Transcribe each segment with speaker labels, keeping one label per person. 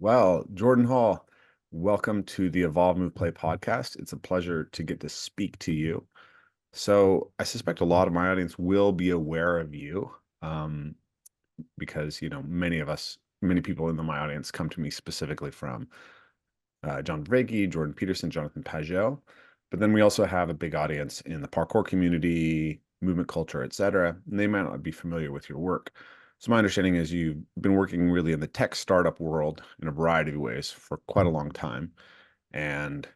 Speaker 1: Well, Jordan Hall, welcome to the Evolve Move Play podcast. It's a pleasure to get to speak to you. So, I suspect a lot of my audience will be aware of you um, because, many people in my audience come to me specifically from John Vervaeke, Jordan Peterson, Jonathan Pageau. But then we also have a big audience in the parkour community, movement culture, et cetera, and they might not be familiar with your work. So my understanding is you've been working really in the tech startup world in a variety of ways for quite a long time. And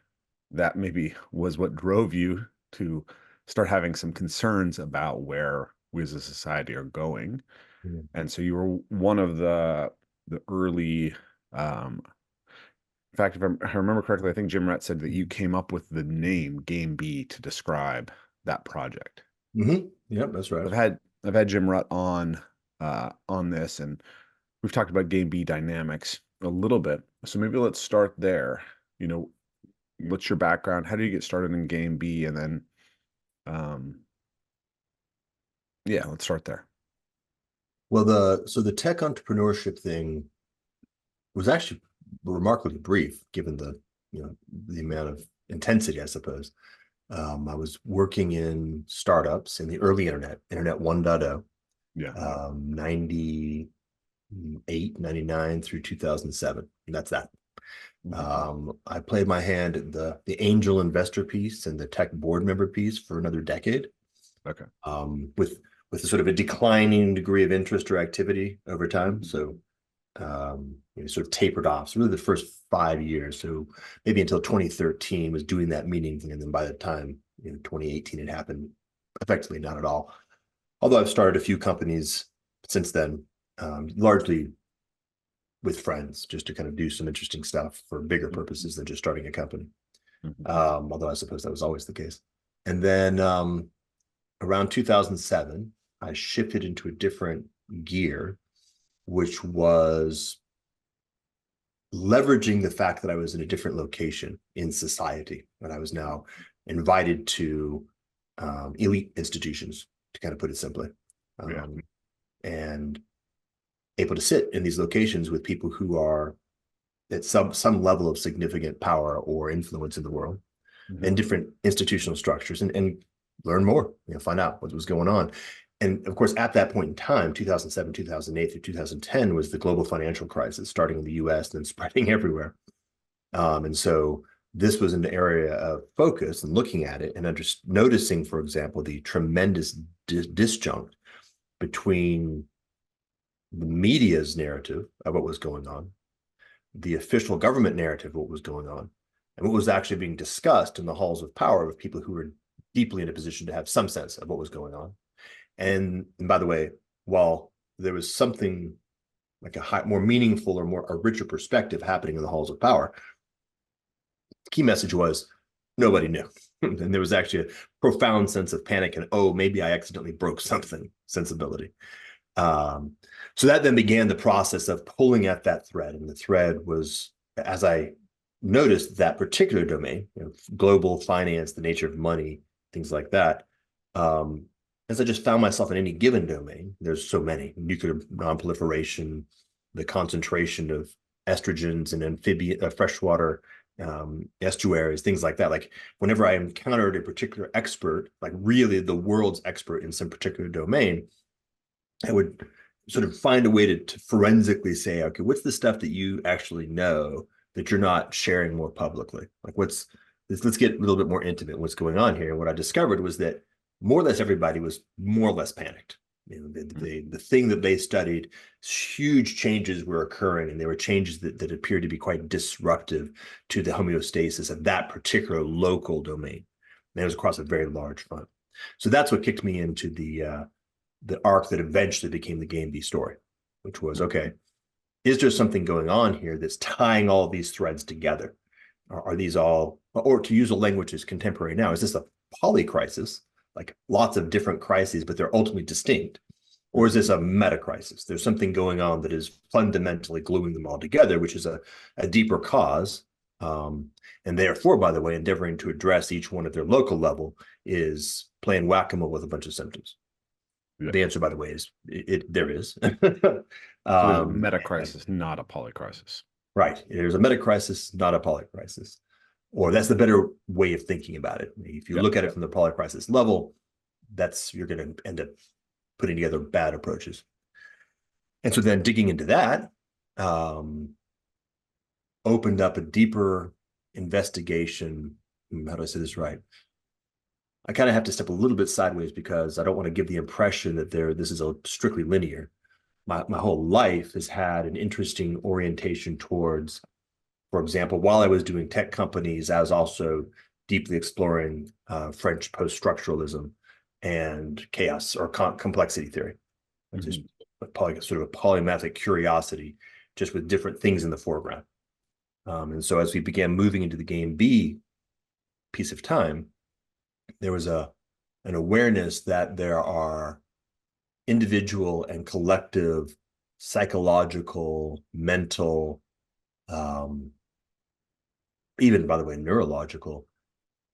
Speaker 1: that maybe was what drove you to start having some concerns about where we as a society are going.
Speaker 2: Mhm.
Speaker 1: And so you were one of the early in fact, if I remember correctly, I think Jim Rett said that you came up with the name Game B to describe that project.
Speaker 2: Yep, that's right.
Speaker 1: I've had Jim Rutt on this, and we've talked about Game B dynamics a little bit. So maybe let's start there. You know, what's your background? How did you get started in Game B? And then, um, yeah, let's start there.
Speaker 2: Well, the tech entrepreneurship thing was actually remarkably brief, given the amount of intensity, I suppose. I was working in startups in the early Internet 1.0,
Speaker 1: Yeah.
Speaker 2: 98, 99 through 2007. And that's that.
Speaker 1: Mhm.
Speaker 2: I played my hand at the angel investor piece and the tech board member piece for another decade.
Speaker 1: Okay.
Speaker 2: With a sort of a declining degree of interest or activity over time. So sort of tapered off. So really the first 5 years, so maybe until 2013 was doing that meeting thing. And then by the time 2018 it happened, effectively not at all. Although I've started a few companies since then, largely with friends, just to kind of do some interesting stuff for bigger purposes than just starting a company.
Speaker 1: Mhm.
Speaker 2: Although I suppose that was always the case. And then around 2007, I shifted into a different gear, which was leveraging the fact that I was in a different location in society, and I was now invited to elite institutions, to kind of put it simply,
Speaker 1: Yeah.
Speaker 2: um, and able to sit in these locations with people who are at some level of significant power or influence in the world,
Speaker 1: Mhm.
Speaker 2: and different institutional structures, and learn more, find out what was going on. And of course, at that point in time, 2007, 2008 through 2010 was the global financial crisis, starting in the US and then spreading everywhere. And so this was an area of focus and looking at it and noticing, for example, the tremendous disjunct between the media's narrative of what was going on, the official government narrative of what was going on, and what was actually being discussed in the halls of power with people who were deeply in a position to have some sense of what was going on. And by the way, while there was something like more meaningful or a richer perspective happening in the halls of power, the key message was nobody knew. And there was actually a profound sense of panic and, oh, maybe I accidentally broke something sensibility. Um, so that then began the process of pulling at that thread. And the thread was, as I noticed that particular domain, global finance, the nature of money, things like that, um, as I just found myself in any given domain, there's so many: nuclear nonproliferation, the concentration of estrogens and amphibian, freshwater estuaries, things like that. Like whenever I encountered a particular expert, like really the world's expert in some particular domain, I would sort of find a way to forensically say, okay, what's the stuff that you actually know that you're not sharing more publicly? Like let's get a little bit more intimate. What's going on here? And what I discovered was that more or less everybody was more or less panicked. The thing that they studied, huge changes were occurring, and they were changes that appeared to be quite disruptive to the homeostasis of that particular local domain. And it was across a very large front. So that's what kicked me into the arc that eventually became the Game B story, which was, okay, is there something going on here that's tying all these threads together? Are these all, or to use a language that's contemporary now, is this a polycrisis, like lots of different crises, but they're ultimately distinct? Or is this a meta crisis? There's something going on that is fundamentally gluing them all together, which is a deeper cause. And therefore, by the way, endeavoring to address each one at their local level is playing whack-a-mole with a bunch of symptoms.
Speaker 1: Yeah.
Speaker 2: The answer, by the way, is there is.
Speaker 1: So there's a
Speaker 2: um,
Speaker 1: meta crisis, not a poly crisis.
Speaker 2: Right. There's a meta crisis, not a poly crisis. Or that's the better way of thinking about it. If you
Speaker 1: Yeah.
Speaker 2: look at it from the poly crisis level, you're going to end up putting together bad approaches. And so then digging into that um, opened up a deeper investigation. How do I say this right? I kind of have to step a little bit sideways because I don't want to give the impression that this is a strictly linear. My whole life has had an interesting orientation towards, for example, while I was doing tech companies, I was also deeply exploring French post-structuralism and chaos or complexity theory. Just
Speaker 1: Mhm.
Speaker 2: sort of a polymathic curiosity, just with different things in the foreground. And so as we began moving into the game B piece of time, there was an awareness that there are individual and collective psychological, mental, um, even by the way, neurological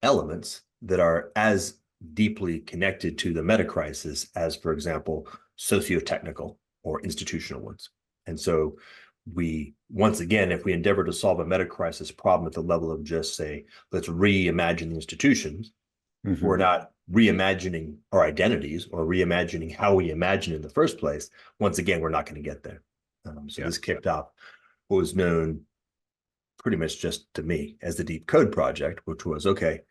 Speaker 2: elements that are as deeply connected to the meta crisis as, for example, socio-technical or institutional ones. And so once again, if we endeavor to solve a meta crisis problem at the level of just say, let's reimagine the institutions, we're
Speaker 1: Mhm.
Speaker 2: not reimagining our identities or reimagining how we imagine in the first place. Once again, we're not going to get there. So
Speaker 1: Yeah.
Speaker 2: this kicked off what was known pretty much just to me as the Deep Code Project, which was okay,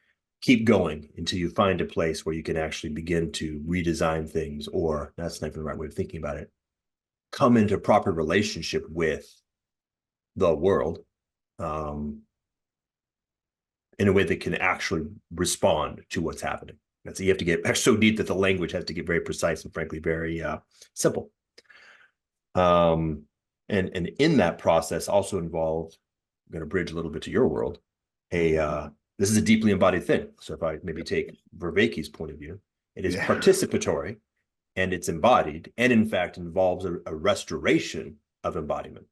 Speaker 2: keep going until you find a place where you can actually begin to redesign things, or that's not even the right way of thinking about it, come into proper relationship with the world um, in a way that can actually respond to what's happening. That's you have to get so deep that the language has to get very precise and frankly very simple. Um, and in that process also involved, I'm going to bridge a little bit to your world. This is a deeply embodied thing. So if I maybe take Vervaeke's point of view, it is
Speaker 1: Yeah.
Speaker 2: participatory and it's embodied, and in fact involves a restoration of embodiment.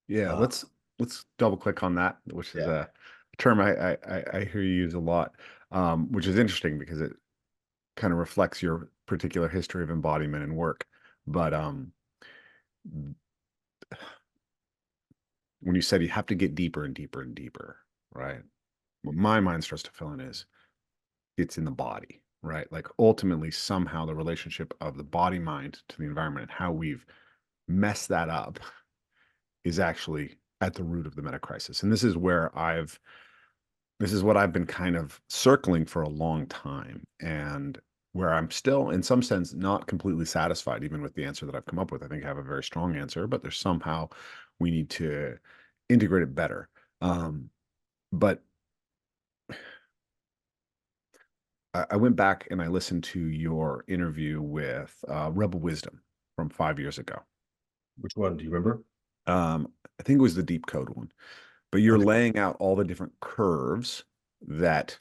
Speaker 1: Yeah.
Speaker 2: Uh,
Speaker 1: Let's double click on that, which is
Speaker 2: yeah.
Speaker 1: a term I hear you use a lot, which is interesting because it kind of reflects your particular history of embodiment and work. But when you said you have to get deeper and deeper and deeper, right? What my mind starts to fill in is it's in the body, right? Like ultimately, somehow the relationship of the body mind to the environment and how we've messed that up is actually at the root of the meta crisis. And this is what I've been kind of circling for a long time, and where I'm still, in some sense, not completely satisfied, even with the answer that I've come up with. I think I have a very strong answer, but there's somehow we need to integrate it better. But I went back and I listened to your interview with Rebel Wisdom from 5 years ago.
Speaker 2: Which one do you remember?
Speaker 1: I think it was the deep code one, but you're
Speaker 2: Okay.
Speaker 1: laying out all the different curves that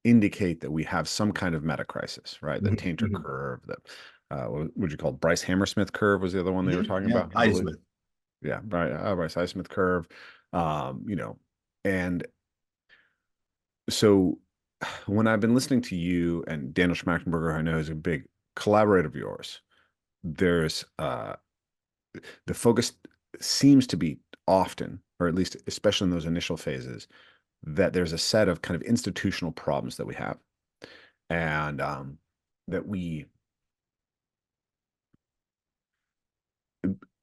Speaker 1: indicate that we have some kind of meta crisis, right? The
Speaker 2: Mm-hmm.
Speaker 1: tainter
Speaker 2: Mm-hmm.
Speaker 1: curve, what would you call it? Bryce Hammersmith curve was the other one they were
Speaker 2: Mm-hmm.
Speaker 1: talking
Speaker 2: Yeah,
Speaker 1: about, I believe.
Speaker 2: Eisman.
Speaker 1: Yeah, Bryce Highsmith curve. You know, and so when I've been listening to you and Daniel Schmachtenberger, I know is a big collaborator of yours, there's the focus seems to be often, or at least especially in those initial phases, that there's a set of kind of institutional problems that we have, and that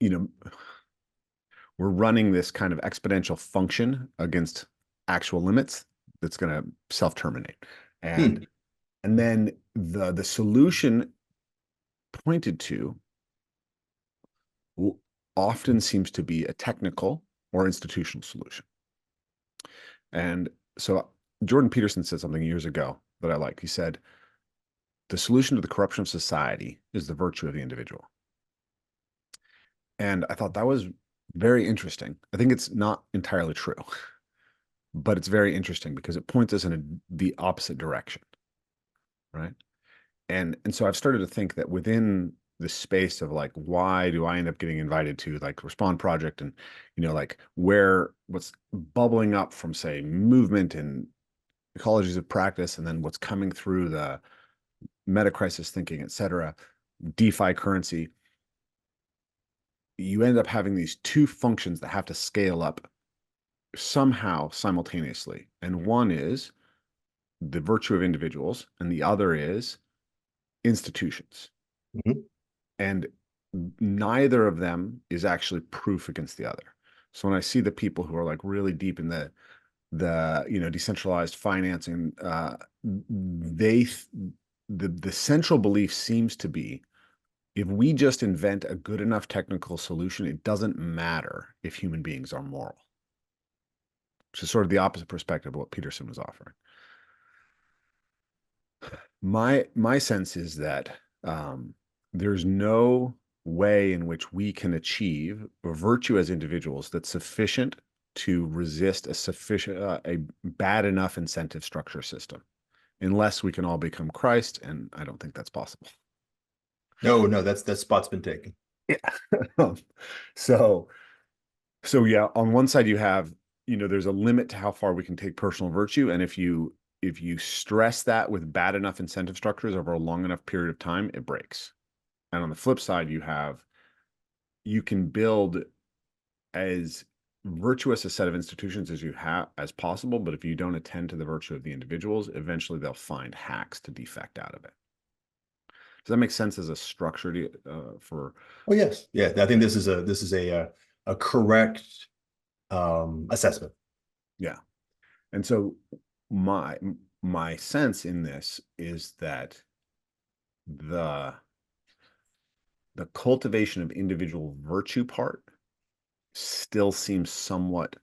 Speaker 1: you know, we're running this kind of exponential function against actual limits that's going to self-terminate, and
Speaker 2: Hmm.
Speaker 1: then the solution pointed to often seems to be a technical or institutional solution. And so Jordan Peterson said something years ago that I liked. He said, the solution to the corruption of society is the virtue of the individual. And I thought that was very interesting. I think it's not entirely true, but it's very interesting because it points us in the opposite direction, right? And so I've started to think that within the space of like, why do I end up getting invited to like Respond Project, and like what's bubbling up from say movement and ecologies of practice, and then what's coming through the meta crisis thinking, et cetera, DeFi currency, you end up having these two functions that have to scale up somehow simultaneously. And one is the virtue of individuals, and the other is institutions.
Speaker 2: Mhm.
Speaker 1: And neither of them is actually proof against the other. So when I see the people who are like really deep in the decentralized financing, they the central belief seems to be, if we just invent a good enough technical solution, it doesn't matter if human beings are moral, which is sort of the opposite perspective of what Peterson was offering. My sense is that there's no way in which we can achieve a virtue as individuals that's sufficient to resist a bad enough incentive structure system, unless we can all become Christ, and I don't think that's possible.
Speaker 2: No, that spot's been taken.
Speaker 1: Yeah. so so yeah, on one side you have, there's a limit to how far we can take personal virtue, and if you stress that with bad enough incentive structures over a long enough period of time, it breaks. And on the flip side, you can build as virtuous a set of institutions as you have as possible, but if you don't attend to the virtue of the individuals, eventually they'll find hacks to defect out of it. Does that make sense as a structure for?
Speaker 2: Oh yes, yeah. I think this is a correct assessment.
Speaker 1: Yeah. And so my my sense in this is that the the cultivation of individual virtue part still seems somewhat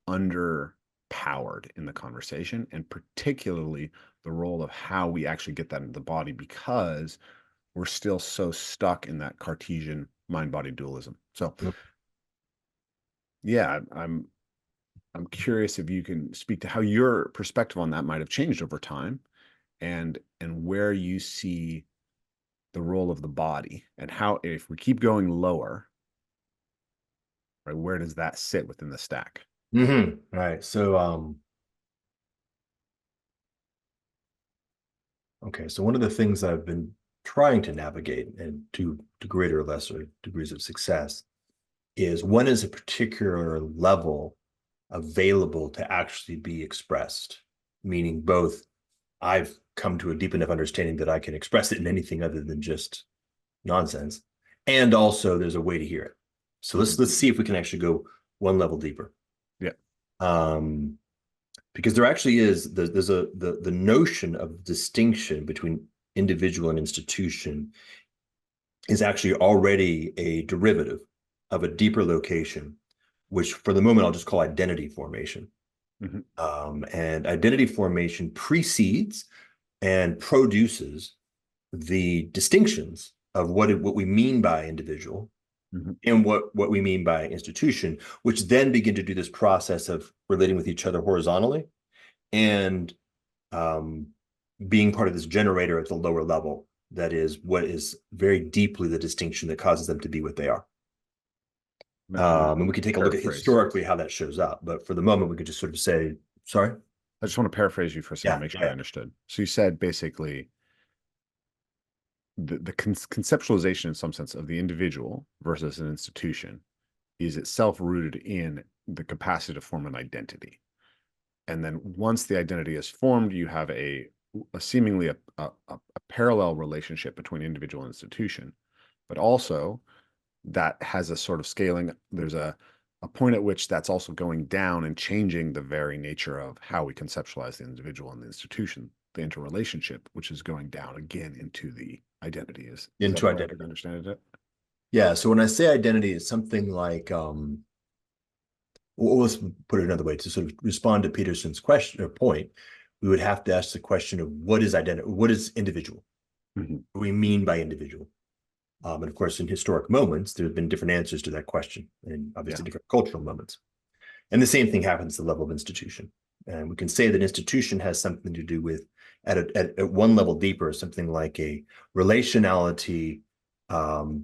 Speaker 1: underpowered in the conversation, and particularly the role of how we actually get that into the body, because we're still so stuck in that Cartesian mind-body dualism. So yeah, I'm curious if you can speak to how your perspective on that might have changed over time, and where you see the role of the body, and how, if we keep going lower, right, where does that sit within the stack?
Speaker 2: Right. So okay, so one of the things I've been trying to navigate, and to greater or lesser degrees of success, is when is a particular level available to actually be expressed, meaning both I've come to a deep enough understanding that I can express it in anything other than just nonsense, and also there's a way to hear it. So let's see if we can actually go one level deeper.
Speaker 1: Yeah.
Speaker 2: Um, because there actually is there's the notion of distinction between individual and institution is actually already a derivative of a deeper location, which for the moment I'll just call identity formation.
Speaker 1: Mhm.
Speaker 2: And identity formation precedes and produces the distinctions of what we mean by individual
Speaker 1: Mhm.
Speaker 2: and what we mean by institution, which then begin to do this process of relating with each other horizontally and um, being part of this generator at the lower level. That is what is very deeply the distinction that causes them to be what they are.
Speaker 1: I'm
Speaker 2: And we can take a look at
Speaker 1: paraphrase.
Speaker 2: historically how that shows up. But for the moment, we could just sort of say, sorry?
Speaker 1: I just want to paraphrase you for a second,
Speaker 2: Yeah,
Speaker 1: make sure I
Speaker 2: yeah.
Speaker 1: understood. So you said basically the conceptualization in some sense of the individual versus an institution is itself rooted in the capacity to form an identity. And then once the identity is formed, you have a seemingly a parallel relationship between individual and institution, but also that has a sort of scaling. There's a point at which that's also going down and changing the very nature of how we conceptualize the individual and the institution, the interrelationship, which is going down again into the identity. Is that
Speaker 2: Into
Speaker 1: the way I could
Speaker 2: identity.
Speaker 1: understand it?
Speaker 2: Yeah. So when I say identity, it's something like, well, let's put it another way to sort of respond to Peterson's question or point. We would have to ask the question of what is identity? What is individual?
Speaker 1: Mm-hmm.
Speaker 2: What do we mean by individual? And of course, in historic moments, there have been different answers to that question, and
Speaker 1: Yeah.
Speaker 2: obviously different cultural moments. And the same thing happens at the level of institution. And we can say that institution has something to do with, at one level deeper, something like a relationality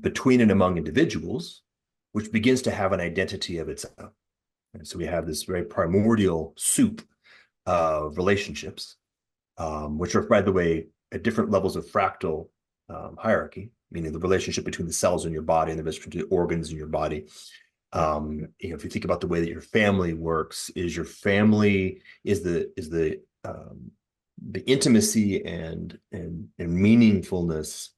Speaker 2: between and among individuals, which begins to have an identity of its own. And so we have this very primordial soup of relationships, which are, by the way, at different levels of fractal hierarchy, meaning the relationship between the cells in your body and the relationship between the organs in your body
Speaker 1: Yeah.
Speaker 2: If you think about the way that your family works, is your family the intimacy and meaningfulness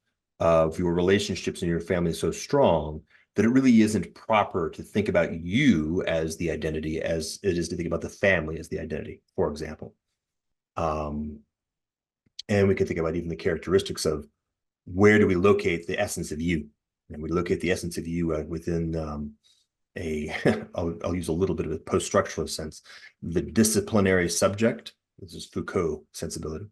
Speaker 2: of your relationships in your family so strong that it really isn't proper to think about you as the identity as it is to think about the family as the identity, for example. Um, and we could think about even the characteristics of where do we locate the essence of you? And we locate the essence of you within a, I'll use a little bit of a post-structuralist sense, the disciplinary subject. This is Foucault sensibility.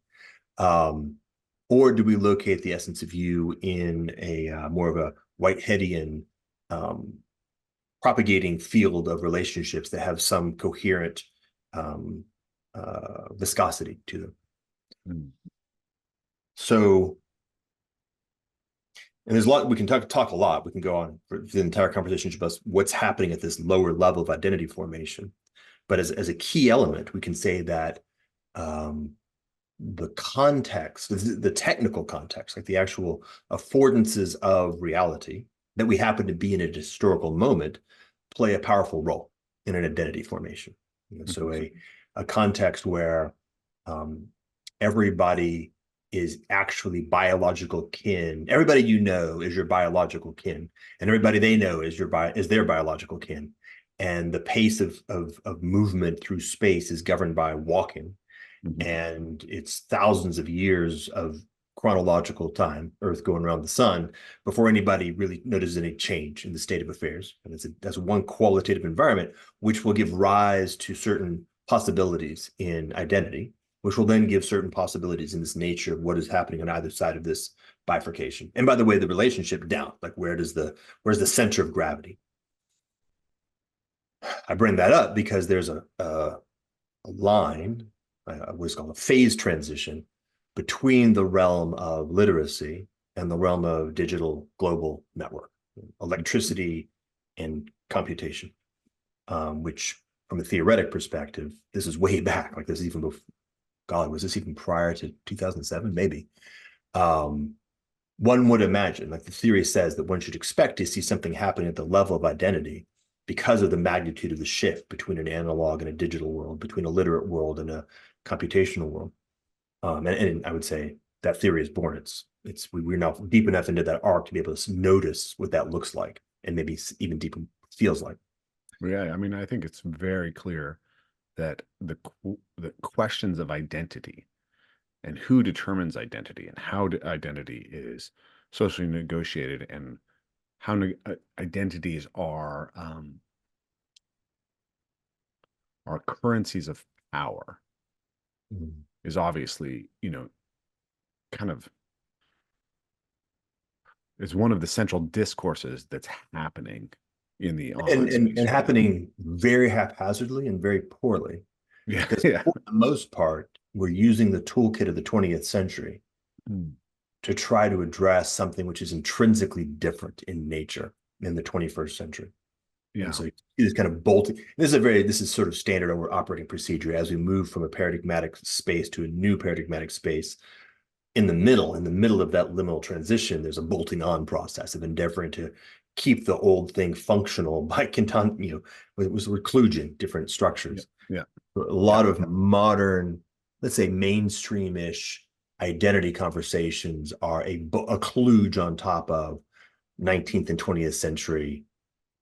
Speaker 2: Or do we locate the essence of you in a more of a Whiteheadian um, propagating field of relationships that have some coherent um, viscosity to them?
Speaker 1: Mm.
Speaker 2: So, and there's a lot we can talk a lot. We can go on for the entire conversation about what's happening at this lower level of identity formation. But as a key element, we can say that the context, the technical context, like the actual affordances of reality that we happen to be in a historical moment, play a powerful role in an identity formation. So
Speaker 1: Mhm.
Speaker 2: a context where um, everybody is actually biological kin. Everybody you know is your biological kin, and everybody they know is their biological kin. And the pace of movement through space is governed by walking,
Speaker 1: Mhm.
Speaker 2: and it's thousands of years of chronological time, Earth going around the sun, before anybody really notices any change in the state of affairs. And that's one qualitative environment, which will give rise to certain possibilities in identity, which will then give certain possibilities in this nature of what is happening on either side of this bifurcation. And by the way, the relationship down, like where's the center of gravity? I bring that up because there's a line, what's called a phase transition between the realm of literacy and the realm of digital global network, electricity and computation, which from a theoretic perspective, this is way back. Like this is even before, golly, was this even prior to 2007? Maybe. Um, One would imagine, like the theory says, that one should expect to see something happening at the level of identity because of the magnitude of the shift between an analog and a digital world, between a literate world and a computational world. And I would say that theory is born. We're now deep enough into that arc to be able to notice what that looks like, and maybe even deeper feels like.
Speaker 1: Yeah, I mean, I think it's very clear that the questions of identity and who determines identity and how identity is socially negotiated and how identities are currencies of power
Speaker 2: Mm.
Speaker 1: is obviously, kind of is one of the central discourses that's happening in the
Speaker 2: And,
Speaker 1: online
Speaker 2: and
Speaker 1: space
Speaker 2: and
Speaker 1: right now.
Speaker 2: happening very haphazardly and very poorly,
Speaker 1: Yeah,
Speaker 2: because
Speaker 1: yeah.
Speaker 2: for the most part, we're using the toolkit of the 20th century
Speaker 1: Mm.
Speaker 2: to try to address something which is intrinsically different in nature in the 21st century. And
Speaker 1: Yeah.
Speaker 2: so it's kind of bolting. This is sort of standard operating procedure as we move from a paradigmatic space to a new paradigmatic space. In the middle of that liminal transition, there's a bolting on process of endeavoring to keep the old thing functional by with reclusion, different
Speaker 1: Yeah.
Speaker 2: structures.
Speaker 1: Yeah.
Speaker 2: A
Speaker 1: Yeah.
Speaker 2: lot of modern, let's say mainstream-ish identity conversations are a kludge on top of 19th and 20th century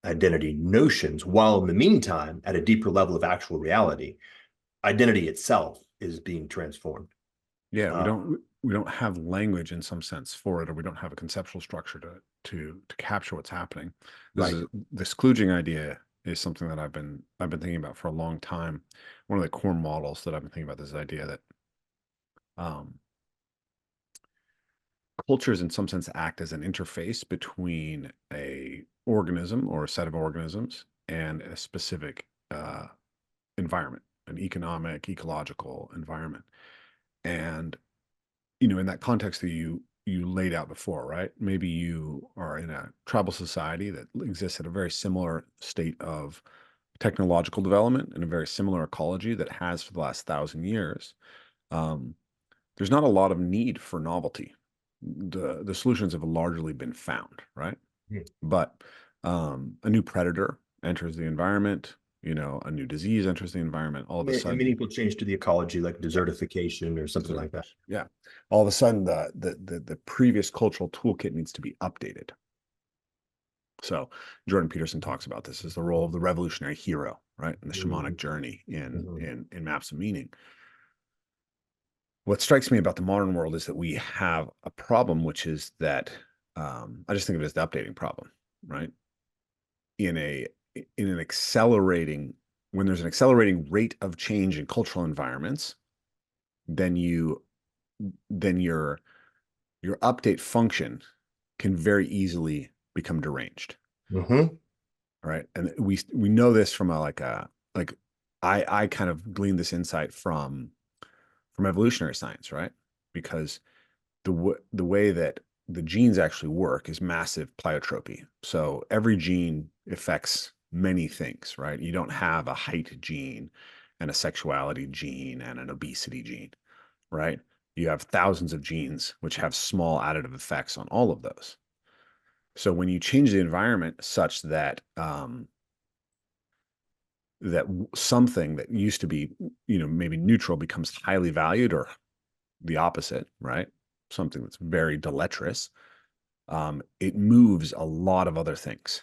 Speaker 2: identity notions, while in the meantime, at a deeper level of actual reality, identity itself is being transformed.
Speaker 1: Yeah, we
Speaker 2: Uh,
Speaker 1: don't have language in some sense for it, or we don't have a conceptual structure to capture what's happening.
Speaker 2: right.
Speaker 1: This kludging idea is something that I've been thinking about for a long time. One of the core models that I've been thinking about is this idea that um, cultures, in some sense, act as an interface between a organism or a set of organisms and a specific environment, an economic, ecological environment, and in that context that you laid out before, right? Maybe you are in a tribal society that exists at a very similar state of technological development and a very similar ecology that has for the last 1,000 years. Um, there's not a lot of need for novelty. The solutions have largely been found, right?
Speaker 2: Mhm.
Speaker 1: But a new predator enters the environment, a new disease enters the environment, all of a
Speaker 2: A
Speaker 1: sudden,
Speaker 2: meaningful change to the ecology, like desertification or something like that.
Speaker 1: yeah, all of a sudden the previous cultural toolkit needs to be updated. So Jordan Peterson talks about this as the role of the revolutionary hero, right? And the shamanic journey in Maps of Meaning. What strikes me about the modern world is that we have a problem, which is that I just think of it as the updating problem, right? In a in an accelerating when there's an accelerating rate of change in cultural environments, then your update function can very easily become deranged.
Speaker 2: Mm-hmm.
Speaker 1: Right. And we know this from like I kind of gleaned this insight from evolutionary science, right? Because the way that the genes actually work is massive pleiotropy. So every gene affects many things, right? You don't have a height gene and a sexuality gene and an obesity gene, right? You have thousands of genes which have small additive effects on all of those. So when you change the environment such that something that used to be, maybe neutral becomes highly valued, or the opposite, right? Something that's very deleterious, it moves a lot of other things.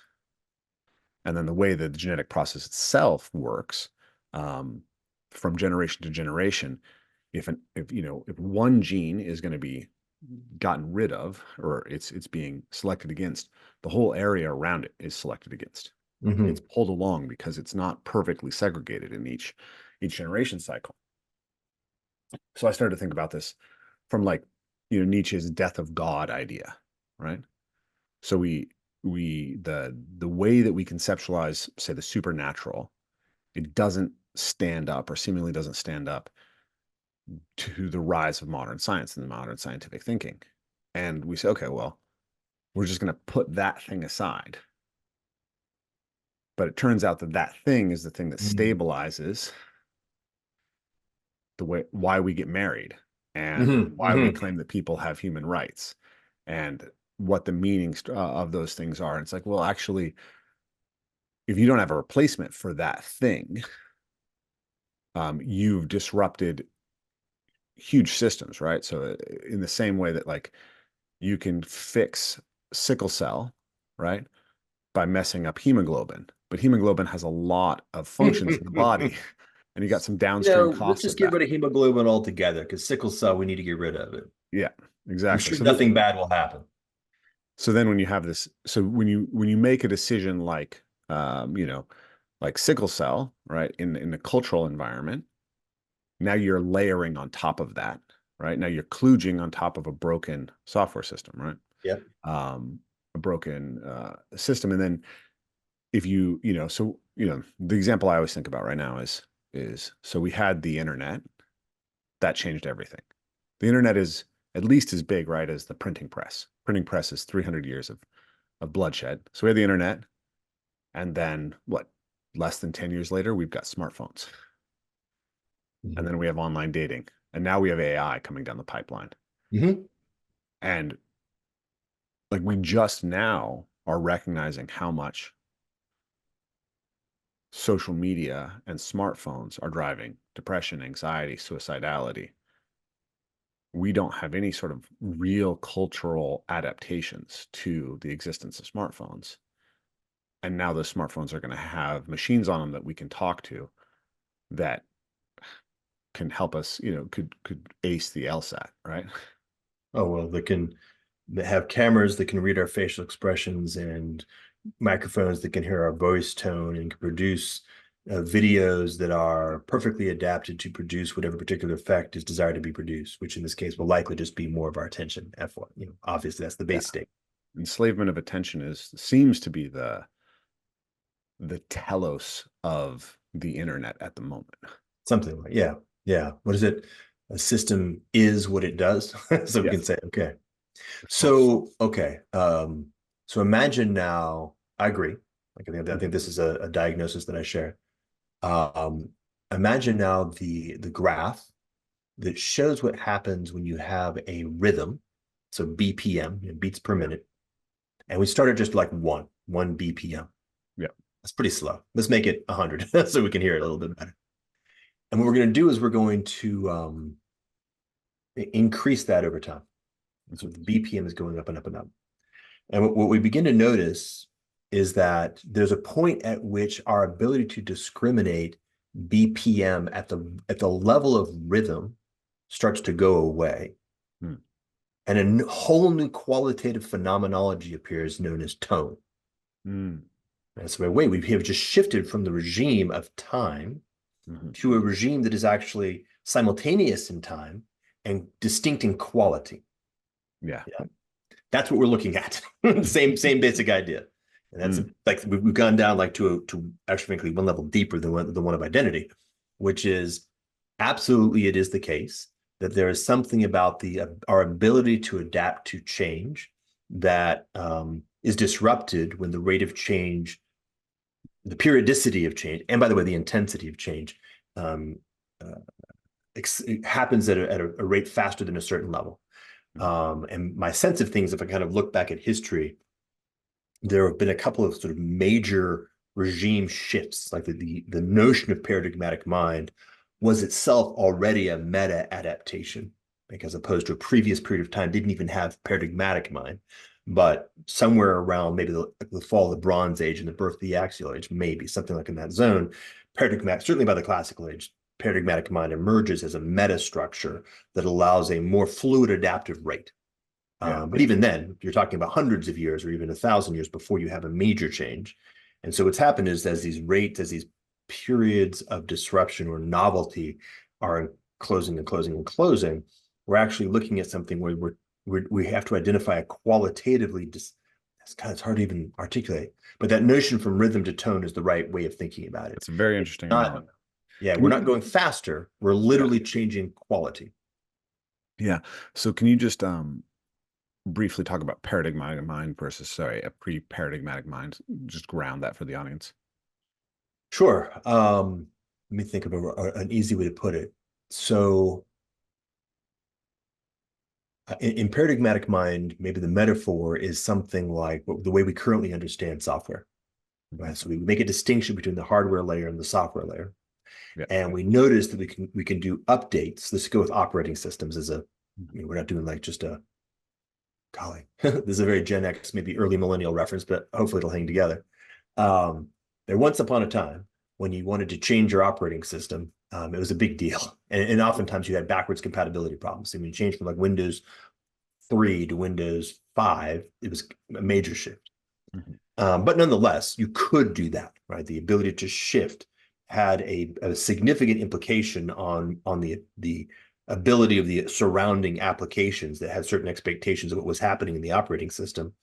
Speaker 1: And then the way that the genetic process itself works, um, from generation to generation, if one gene is going to be gotten rid of, or it's being selected against, the whole area around it is selected against.
Speaker 2: Mm-hmm.
Speaker 1: It's pulled along because it's not perfectly segregated in each generation cycle. So I started to think about this from like, Nietzsche's death of God idea, right? So the way that we conceptualize, say, the supernatural, it doesn't stand up, or seemingly doesn't stand up to the rise of modern science and the modern scientific thinking. And we say, okay, well, we're just going to put that thing aside. But it turns out that that thing is the thing that stabilizes the way why we get married, and
Speaker 2: Mm-hmm.
Speaker 1: why we
Speaker 2: Mm-hmm.
Speaker 1: claim that people have human rights, and what the meanings of those things are. And it's like, well, actually, if you don't have a replacement for that thing, you've disrupted huge systems, right? So in the same way that like you can fix sickle cell, right, by messing up hemoglobin, but hemoglobin has a lot of functions in the body, and you got some downstream
Speaker 2: Let's
Speaker 1: costs
Speaker 2: just
Speaker 1: of
Speaker 2: get
Speaker 1: that.
Speaker 2: rid of hemoglobin altogether because sickle cell, we need to get rid of it.
Speaker 1: Yeah,
Speaker 2: I'm
Speaker 1: exactly.
Speaker 2: sure nothing bad will happen.
Speaker 1: So then when you have this, so when you make a decision like, like sickle cell, right, in the cultural environment, now you're layering on top of that, right? Now you're kludging on top of a broken software system, right?
Speaker 2: Yep.
Speaker 1: A broken system. And then if the example I always think about right now is so we had the internet. That changed everything. The internet is at least as big, right, as the printing press. Printing press is 300 years of bloodshed. So we had the internet, and then what? Less than 10 years later, we've got smartphones, and
Speaker 2: Mm-hmm.
Speaker 1: then we have online dating, and now we have AI coming down the pipeline.
Speaker 2: Mm-hmm.
Speaker 1: And like we just now are recognizing how much social media and smartphones are driving depression, anxiety, suicidality. We don't have any sort of real cultural adaptations to the existence of smartphones. And now those smartphones are going to have machines on them that we can talk to, that can help us, could ace the LSAT, right?
Speaker 2: Oh, well, they have cameras that can read our facial expressions and microphones that can hear our voice tone and can produce videos that are perfectly adapted to produce whatever particular effect is desired to be produced, which in this case will likely just be more of our attention. F1, obviously that's the
Speaker 1: Yeah.
Speaker 2: base state.
Speaker 1: Enslavement of attention seems to be the telos of the internet at the moment.
Speaker 2: Something like, yeah, yeah. What is it? A system is what it does. So we can
Speaker 1: Yes.
Speaker 2: say, okay.
Speaker 1: It's called.
Speaker 2: So, okay. So imagine now, I agree. Like I think
Speaker 1: Mhm.
Speaker 2: this is a diagnosis that I share. Um, Imagine now the graph that shows what happens when you have a rhythm. So BPM, beats per
Speaker 1: Yeah.
Speaker 2: minute. And we started just like one BPM.
Speaker 1: Yeah.
Speaker 2: That's pretty slow. Let's make it 100 so we can hear it a little bit better. And what we're going to do is we're going to increase that over time. And so the BPM is going up and up and up. And what we begin to notice is that there's a point at which our ability to discriminate BPM at the level of rhythm starts to go away. And a whole new qualitative phenomenology appears known as tone. And so, wait, we have just shifted from the regime of time to a regime that is actually simultaneous in time and distinct in quality.
Speaker 1: Yeah.
Speaker 2: That's what we're looking at. same basic idea. And that's like we've gone down like to actually frankly one level deeper than the one of identity, which is absolutely it is the case that there is something about our ability to adapt to change that is disrupted when the rate of change, the periodicity of change, and by the way, the intensity of change it happens at a rate faster than a certain level. And my sense of things, if I kind of look back at history, there have been a couple of sort of major regime shifts, like the notion of paradigmatic mind was itself already a meta adaptation, like as opposed to a previous period of time didn't even have paradigmatic mind. But somewhere around maybe the fall of the Bronze Age and the birth of the Axial Age, maybe something like in that zone, paradigmatic, certainly by the Classical Age, paradigmatic mind emerges as a meta structure that allows a more fluid adaptive rate. But even then, you're talking about hundreds of years or even 1,000 years before you have a major change. And so what's happened is as these periods of disruption or novelty are closing and closing and closing, we're actually looking at something where we have to identify a qualitatively, it's hard to even articulate, but that notion from rhythm to tone is the right way of thinking about it.
Speaker 1: It's a very interesting analogy.
Speaker 2: Yeah, we're not going faster. We're literally changing quality.
Speaker 1: Yeah. So can you just briefly talk about paradigmatic mind versus, a pre-paradigmatic mind? Just ground that for the audience.
Speaker 2: Sure. Let me think of an easy way to put it. So in paradigmatic mind, maybe the metaphor is something like the way we currently understand software. Right? So we make a distinction between the hardware layer and the software layer. And we notice that we can do updates. Let's go with operating systems as we're not doing like just a, golly, this is a very Gen X, maybe early millennial reference, but hopefully it'll hang together. There once upon a time when you wanted to change your operating system, it was a big deal. And oftentimes you had backwards compatibility problems. So when you change from like Windows 3 to Windows 5, it was a major shift. But nonetheless, you could do that, right? The ability to shift had a significant implication on the ability of the surrounding applications that had certain expectations of what was happening in the operating system.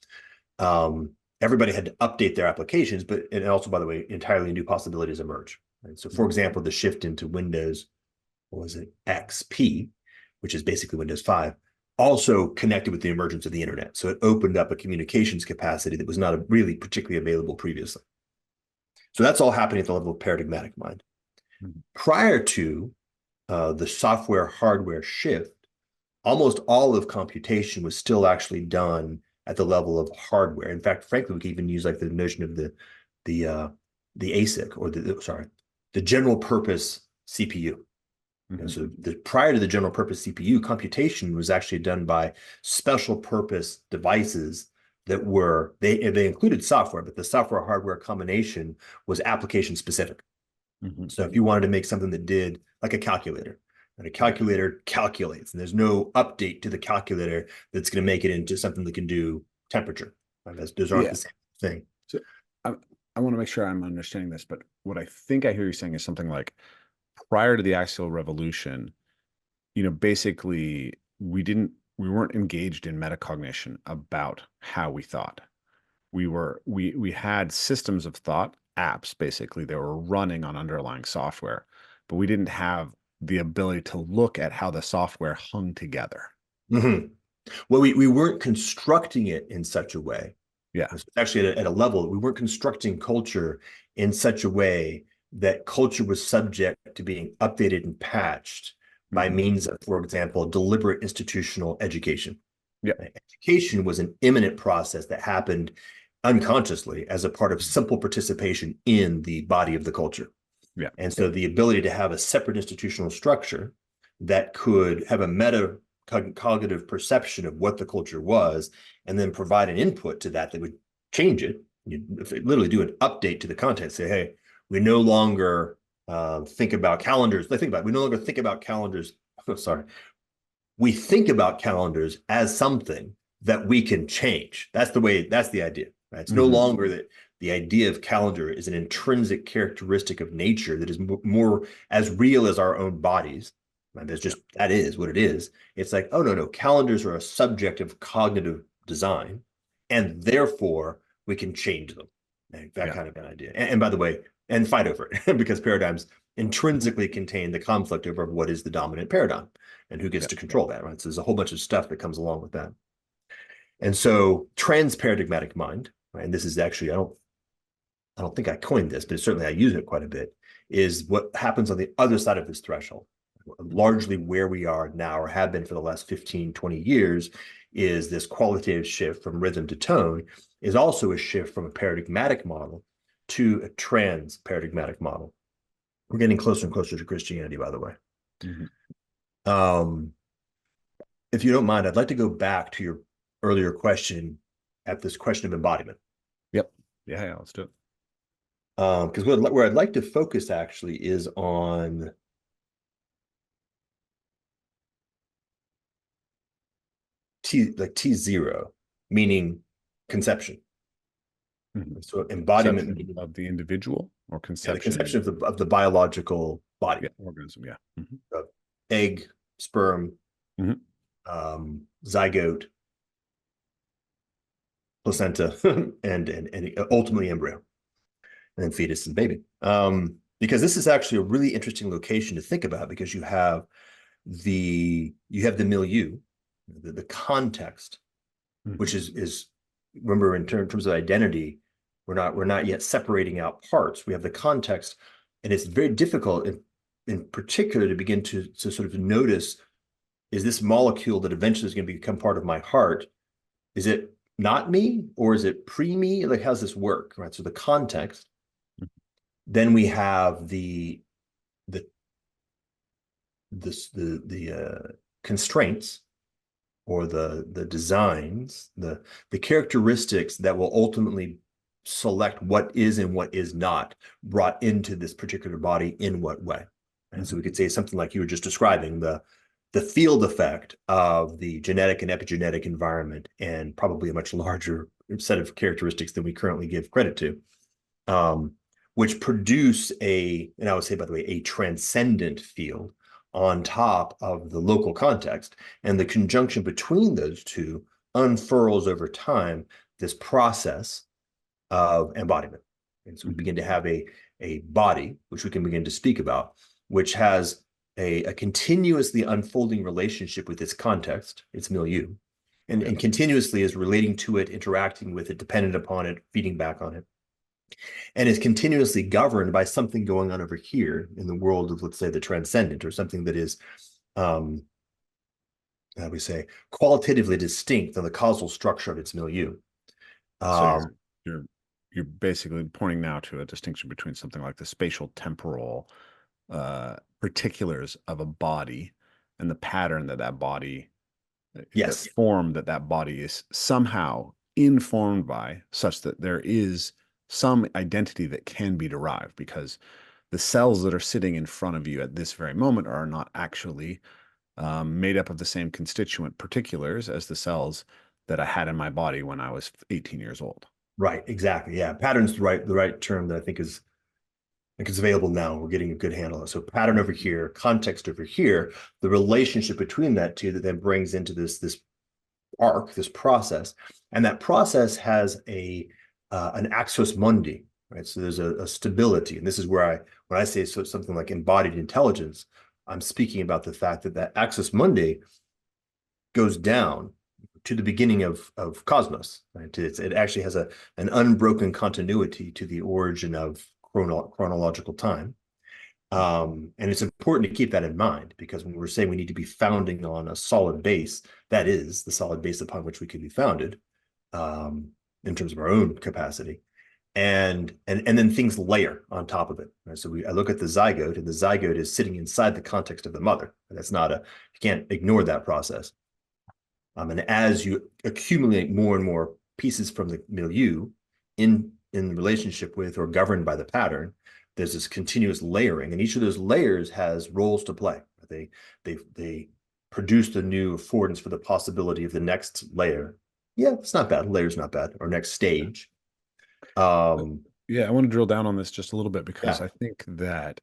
Speaker 2: Everybody had to update their applications, and also, by the way, entirely new possibilities emerge. Right? So, for example, the shift into Windows, XP, which is basically Windows 5, also connected with the emergence of the internet. So it opened up a communications capacity that was not really particularly available previously. So that's all happening at the level of paradigmatic mind. Prior to the software hardware shift, almost all of computation was still actually done at the level of hardware. In fact, frankly, we could even use like the notion of the ASIC or the general purpose CPU. And so prior to the general purpose CPU, computation was actually done by special purpose devices that they included software, but the software hardware combination was application specific. So if you wanted to make something that did like a calculator, and a calculator calculates, and there's no update to the calculator that's going to make it into something that can do temperature. Right? Those aren't the same thing.
Speaker 1: So I want to make sure I'm understanding this, but what I think I hear you saying is something like prior to the axial revolution, basically we weren't engaged in metacognition about how we thought. We had systems of thought, apps basically, that were running on underlying software, but we didn't have the ability to look at how the software hung together.
Speaker 2: Well, we weren't constructing it in such a way. It's actually at a level, we weren't constructing culture in such a way that culture was subject to being updated and patched by means of, for example, deliberate institutional education. Education was an imminent process that happened unconsciously as a part of simple participation in the body of the culture.
Speaker 1: Yeah.
Speaker 2: And so the ability to have a separate institutional structure that could have a meta cognitive perception of what the culture was, and then provide an input to that would change it. You literally do an update to the content, say, hey, we no longer think about calendars. We no longer think about calendars. Oh, sorry. We think about calendars as something that we can change. That's the idea. Right? It's no longer that the idea of calendar is an intrinsic characteristic of nature that is more as real as our own bodies. And there's just, that is what it is. It's like, oh, no, calendars are a subject of cognitive design, and therefore we can change them. That kind of an idea. And by the way, and fight over it because paradigms intrinsically contain the conflict over what is the dominant paradigm and who gets to control that, right? So there's a whole bunch of stuff that comes along with that. And so trans-paradigmatic mind, right, and this is actually, I don't think I coined this, but certainly I use it quite a bit, is what happens on the other side of this threshold. Largely where we are now, or have been for the last 15, 20 years, is this qualitative shift from rhythm to tone, is also a shift from a paradigmatic model to a trans-paradigmatic model. We're getting closer and closer to Christianity, by the way. If you don't mind, I'd like to go back to your earlier question at this question of embodiment.
Speaker 1: Yep. Yeah, let's do it.
Speaker 2: Because where I'd like to focus actually is on T0, meaning conception. So embodiment
Speaker 1: conception of the individual, or conception?
Speaker 2: The conception of the biological body,
Speaker 1: organism.
Speaker 2: Egg, sperm, zygote, placenta, and ultimately embryo, and then fetus and baby. Because this is actually a really interesting location to think about, because you have the milieu, the context, which is remember, in terms of identity, we're not yet separating out parts. We have the context, and it's very difficult in particular to begin to sort of notice, is this molecule that eventually is going to become part of my heart, is it not me, or is it pre-me? Like, how does this work? Right. So the context. Then we have the constraints, or the designs, the characteristics that will ultimately select what is and what is not brought into this particular body in what way. And so we could say something like you were just describing, the field effect of the genetic and epigenetic environment, and probably a much larger set of characteristics than we currently give credit to, which produce and I would say, by the way, a transcendent field on top of the local context. And the conjunction between those two unfurls over time this process of embodiment. And so we begin to have a body, which we can begin to speak about, which has a continuously unfolding relationship with its context, its milieu, and continuously is relating to it, interacting with it, dependent upon it, feeding back on it, and is continuously governed by something going on over here in the world of, let's say, the transcendent, or something that is, how do we say, qualitatively distinct than the causal structure of its milieu.
Speaker 1: So you're basically pointing now to a distinction between something like the spatial temporal particulars of a body, and the pattern that body, the form that body is somehow informed by, such that there is some identity that can be derived, because the cells that are sitting in front of you at this very moment are not actually made up of the same constituent particulars as the cells that I had in my body when I was 18 years old.
Speaker 2: Right, exactly. Yeah, pattern's the right term that I think is available now. We're getting a good handle on it. So pattern over here, context over here, the relationship between that two that then brings into this arc, this process. And that process has an axis mundi, right? So there's a stability. And this is where when I say something like embodied intelligence, I'm speaking about the fact that axis mundi goes down to the beginning of cosmos, right? It actually has an unbroken continuity to the origin of chronological time. And it's important to keep that in mind, because when we're saying we need to be founding on a solid base, that is the solid base upon which we can be founded. in terms of our own capacity. And then things layer on top of it. Right? So I look at the zygote, and the zygote is sitting inside the context of the mother. And that's not you can't ignore that process. And as you accumulate more and more pieces from the milieu in relationship with or governed by the pattern, there's this continuous layering, and each of those layers has roles to play. They produce the new affordance for the possibility of the next layer. Yeah, it's not bad. Layer's not bad. Or next stage.
Speaker 1: Yeah, I want to drill down on this just a little bit, because
Speaker 2: Yeah.
Speaker 1: I think that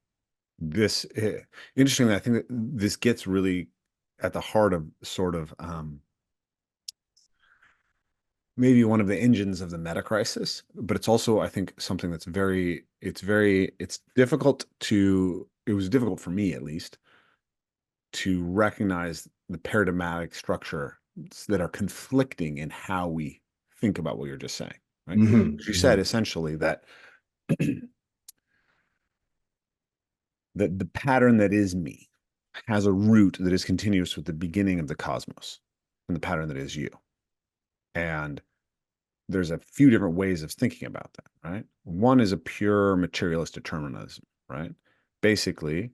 Speaker 1: interestingly, I think that this gets really at the heart of sort of maybe one of the engines of the meta crisis, but it's also, I think, something that's it's difficult it was difficult for me, at least, to recognize the paradigmatic structure that are conflicting in how we think about what you're just saying, right?
Speaker 2: Mm-hmm,
Speaker 1: You said
Speaker 2: mm-hmm,
Speaker 1: essentially that that the pattern that is me has a root that is continuous with the beginning of the cosmos and the pattern that is you. And there's a few different ways of thinking about that, right? One is a pure materialist determinism, right? Basically,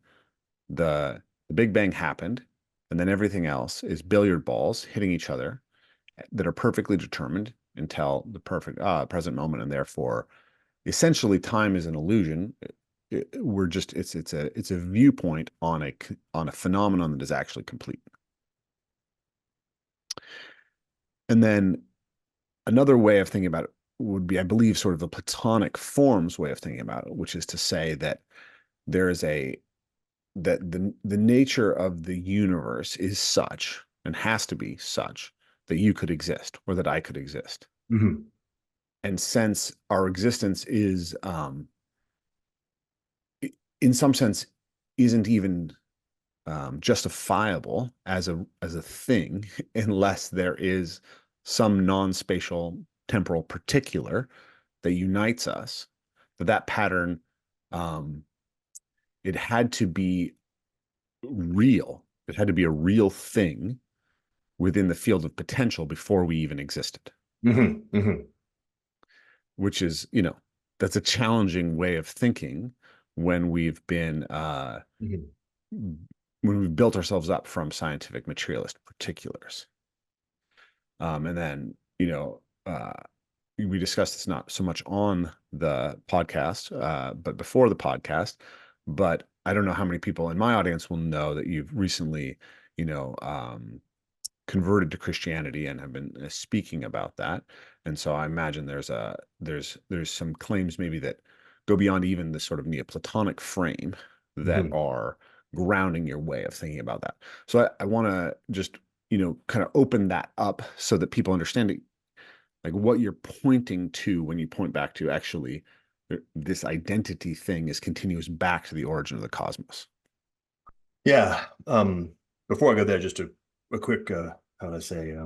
Speaker 1: the Big Bang happened, and then everything else is billiard balls hitting each other that are perfectly determined until the perfect present moment, and therefore, essentially, time is an illusion. We're just it's a viewpoint on a phenomenon that is actually complete. And then another way of thinking about it would be, I believe, sort of the Platonic forms way of thinking about it, which is to say that there is the nature of the universe is such, and has to be such, that you could exist or that I could exist.
Speaker 2: mm-hmm,
Speaker 1: And since our existence is in some sense isn't even justifiable as a thing unless there is some non-spatial temporal particular that unites us, that pattern, um, it had to be real. It had to be a real thing within the field of potential before we even existed,
Speaker 2: mm-hmm, mm-hmm,
Speaker 1: which is, that's a challenging way of thinking when
Speaker 2: mm-hmm.
Speaker 1: we've built ourselves up from scientific materialist particulars. And then, we discussed this not so much on the podcast, but before the podcast. But I don't know how many people in my audience will know that you've recently, you know, um, converted to Christianity and have been speaking about that. And so I imagine there's some claims maybe that go beyond even the sort of Neoplatonic frame that
Speaker 2: Mm-hmm.
Speaker 1: are grounding your way of thinking about that. So I want to just, kind of open that up so that people understand it, like what you're pointing to when you point back to actually this identity thing is continuous back to the origin of the cosmos.
Speaker 2: Yeah. Before I go there, just a quick how do I say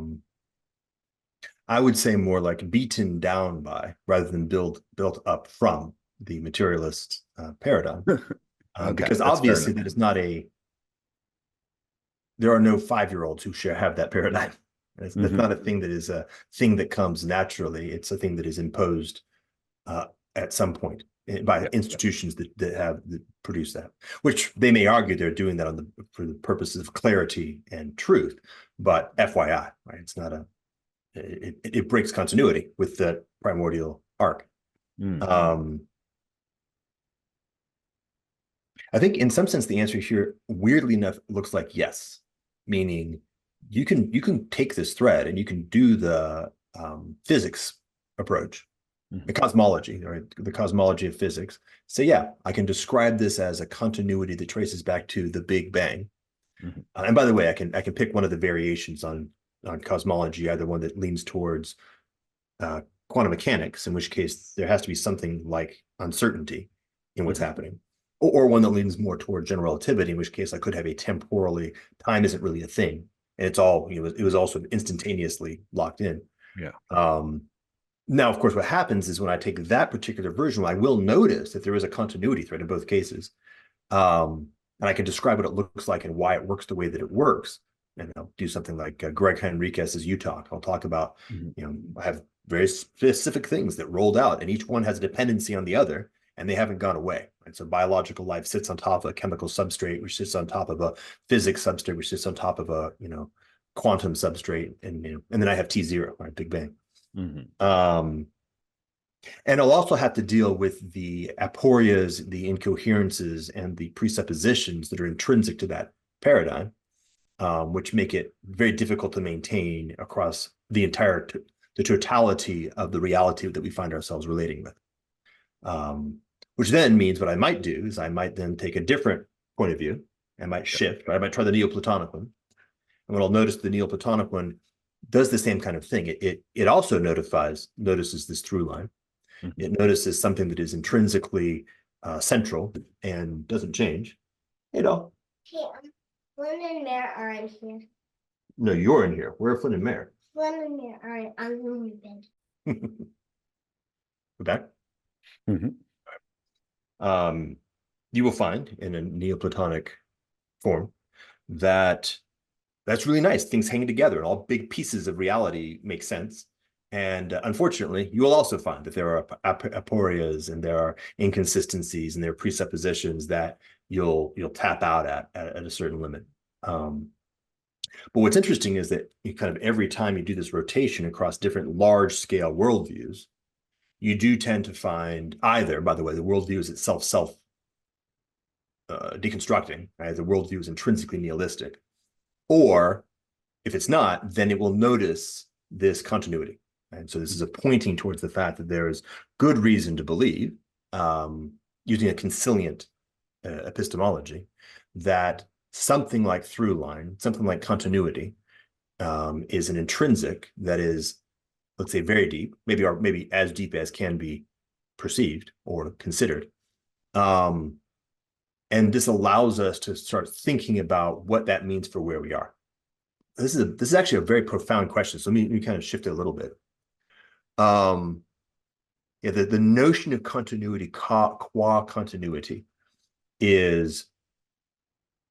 Speaker 2: I would say more like beaten down by rather than built up from the materialist paradigm.
Speaker 1: Okay,
Speaker 2: Because
Speaker 1: that's fair
Speaker 2: obviously
Speaker 1: enough.
Speaker 2: there are no 5-year-olds who have that paradigm. That's
Speaker 1: Hmm.
Speaker 2: not a thing that is a thing that comes naturally. It's a thing that is imposed uh, at some point by
Speaker 1: Yeah, yeah.
Speaker 2: institutions that produce that, which they may argue they're doing that for the purposes of clarity and truth. But FYI, right? It's not it breaks continuity with the primordial arc.
Speaker 1: Mm-hmm.
Speaker 2: Um, I think in some sense the answer here, weirdly enough, looks like yes, meaning you can take this thread and you can do the physics approach, the cosmology, right? The cosmology of physics. So yeah, I can describe this as a continuity that traces back to the Big Bang.
Speaker 1: Hmm.
Speaker 2: And by the way, I can pick one of the variations on cosmology, either one that leans towards uh, quantum mechanics, in which case there has to be something like uncertainty in what's
Speaker 1: Hmm.
Speaker 2: happening, or one that leans more toward general relativity, in which case I could have a temporally time isn't really a thing, and it's all it was also instantaneously locked in.
Speaker 1: Yeah.
Speaker 2: Um, Now, of course, what happens is when I take that particular version, I will notice that there is a continuity thread in both cases. And I can describe what it looks like and why it works the way that it works. And I'll do something like Greg Henriquez's U-Talk. I'll talk about,
Speaker 1: Hmm.
Speaker 2: I have very specific things that rolled out, and each one has a dependency on the other, and they haven't gone away. Right? So biological life sits on top of a chemical substrate, which sits on top of a physics substrate, which sits on top of a quantum substrate, and and then I have T0, right, Big Bang. And I'll also have to deal with the aporias, the incoherences, and the presuppositions that are intrinsic to that paradigm, which make it very difficult to maintain across the totality of the reality that we find ourselves relating with. Which then means what I might do is I might then take a different point of view. I might shift, right? I might try the Neoplatonic one. And what I'll notice, the Neoplatonic one does the same kind of thing. It also notices this through line. It notices something that is intrinsically central and doesn't change. Hey,
Speaker 3: Flynn and Mare are in here.
Speaker 2: No, you're in here. Where are Flynn and Mare?
Speaker 3: Flynn and Mare are on the bed.
Speaker 2: We're back. You will find in a Neoplatonic form that that's really nice. Things hang together and all big pieces of reality make sense. And unfortunately, you will also find that there are aporias and there are inconsistencies and there are presuppositions that you'll tap out at a certain limit. But what's interesting is that you kind of every time you do this rotation across different large scale worldviews, you do tend to find either, by the way, the worldview is itself deconstructing, right? The worldview is intrinsically nihilistic, or if it's not, then it will notice this continuity. And so this is a pointing towards the fact that there is good reason to believe, using a consilient epistemology, that something like through line, something like continuity, is an intrinsic that is, let's say, very deep, maybe as deep as can be perceived or considered. And this allows us to start thinking about what that means for where we are. This is actually a very profound question. So let me kind of shift it a little bit. The notion of continuity, qua continuity, is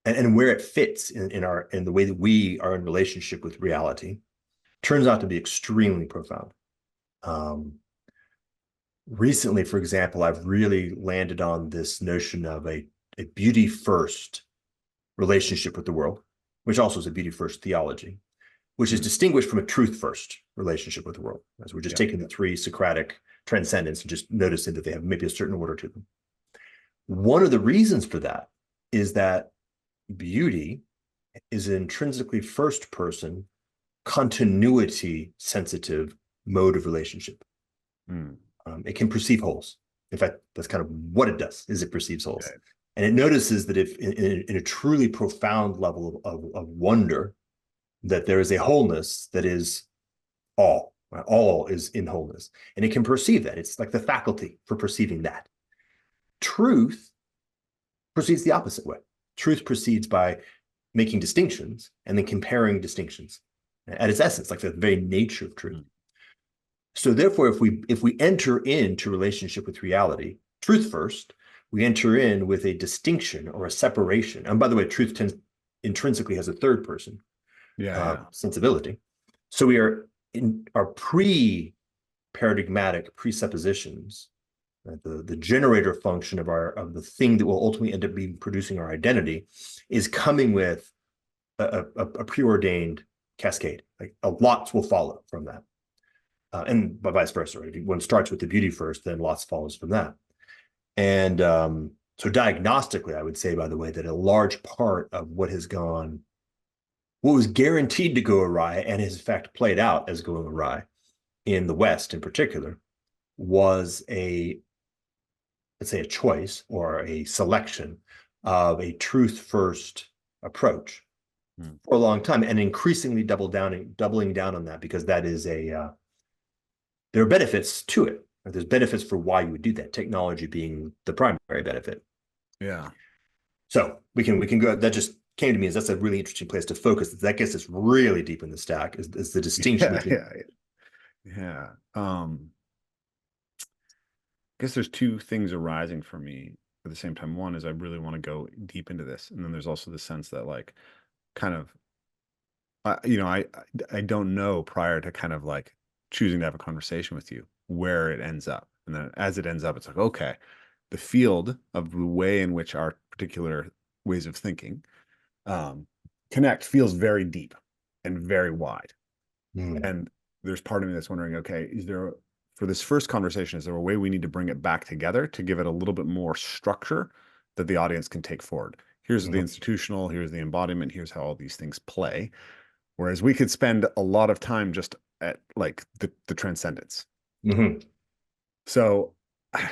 Speaker 2: and where it fits in the way that we are in relationship with reality, turns out to be extremely profound. Recently, for example, I've really landed on this notion of a beauty first relationship with the world, which also is a beauty first theology, which is distinguished from a truth first relationship with the world. As we're just taking the three Socratic transcendents and just noticing that they have maybe a certain order to them. One of the reasons for that is that beauty is an intrinsically first person, continuity sensitive mode of relationship. It can perceive wholes. In fact, that's kind of what it does, is it perceives wholes. Okay. And it notices that if in a truly profound level of wonder, that there is a wholeness that is all, right? All is in wholeness. And it can perceive that. It's like the faculty for perceiving that. Truth proceeds the opposite way. Truth proceeds by making distinctions and then comparing distinctions at its essence, like the very nature of truth. So therefore, if we enter into relationship with reality, truth first, we enter in with a distinction or a separation. And by the way, truth intrinsically has a third person sensibility. So we are in our pre-paradigmatic presuppositions, right? The generator function of the thing that will ultimately end up being producing our identity is coming with a preordained cascade. Like lots will follow from that. And vice versa, right? If one starts with the beauty first, then lots follows from that. And so diagnostically, I would say, by the way, that a large part of what was guaranteed to go awry and has in fact played out as going awry in the West in particular, was let's say a choice or a selection of a truth first approach for a long time, and increasingly doubling down on that, because that is there are benefits to it. There's benefits for why you would do that, technology being the primary benefit. Yeah. So we can go, that just came to me as that's a really interesting place to focus. That gets us really deep in the stack, is the distinction between.
Speaker 1: I guess there's two things arising for me at the same time. One is I really want to go deep into this. And then there's also the sense that, like, kind of, I don't know prior to kind of like choosing to have a conversation with you, where it ends up. And then as it ends up, it's like, okay, the field of the way in which our particular ways of thinking connect feels very deep and very wide. And there's part of me that's wondering, okay, is there, for this first conversation, is there a way we need to bring it back together to give it a little bit more structure that the audience can take forward? Here's the institutional, here's the embodiment, here's how all these things play. Whereas we could spend a lot of time just at like the transcendence. So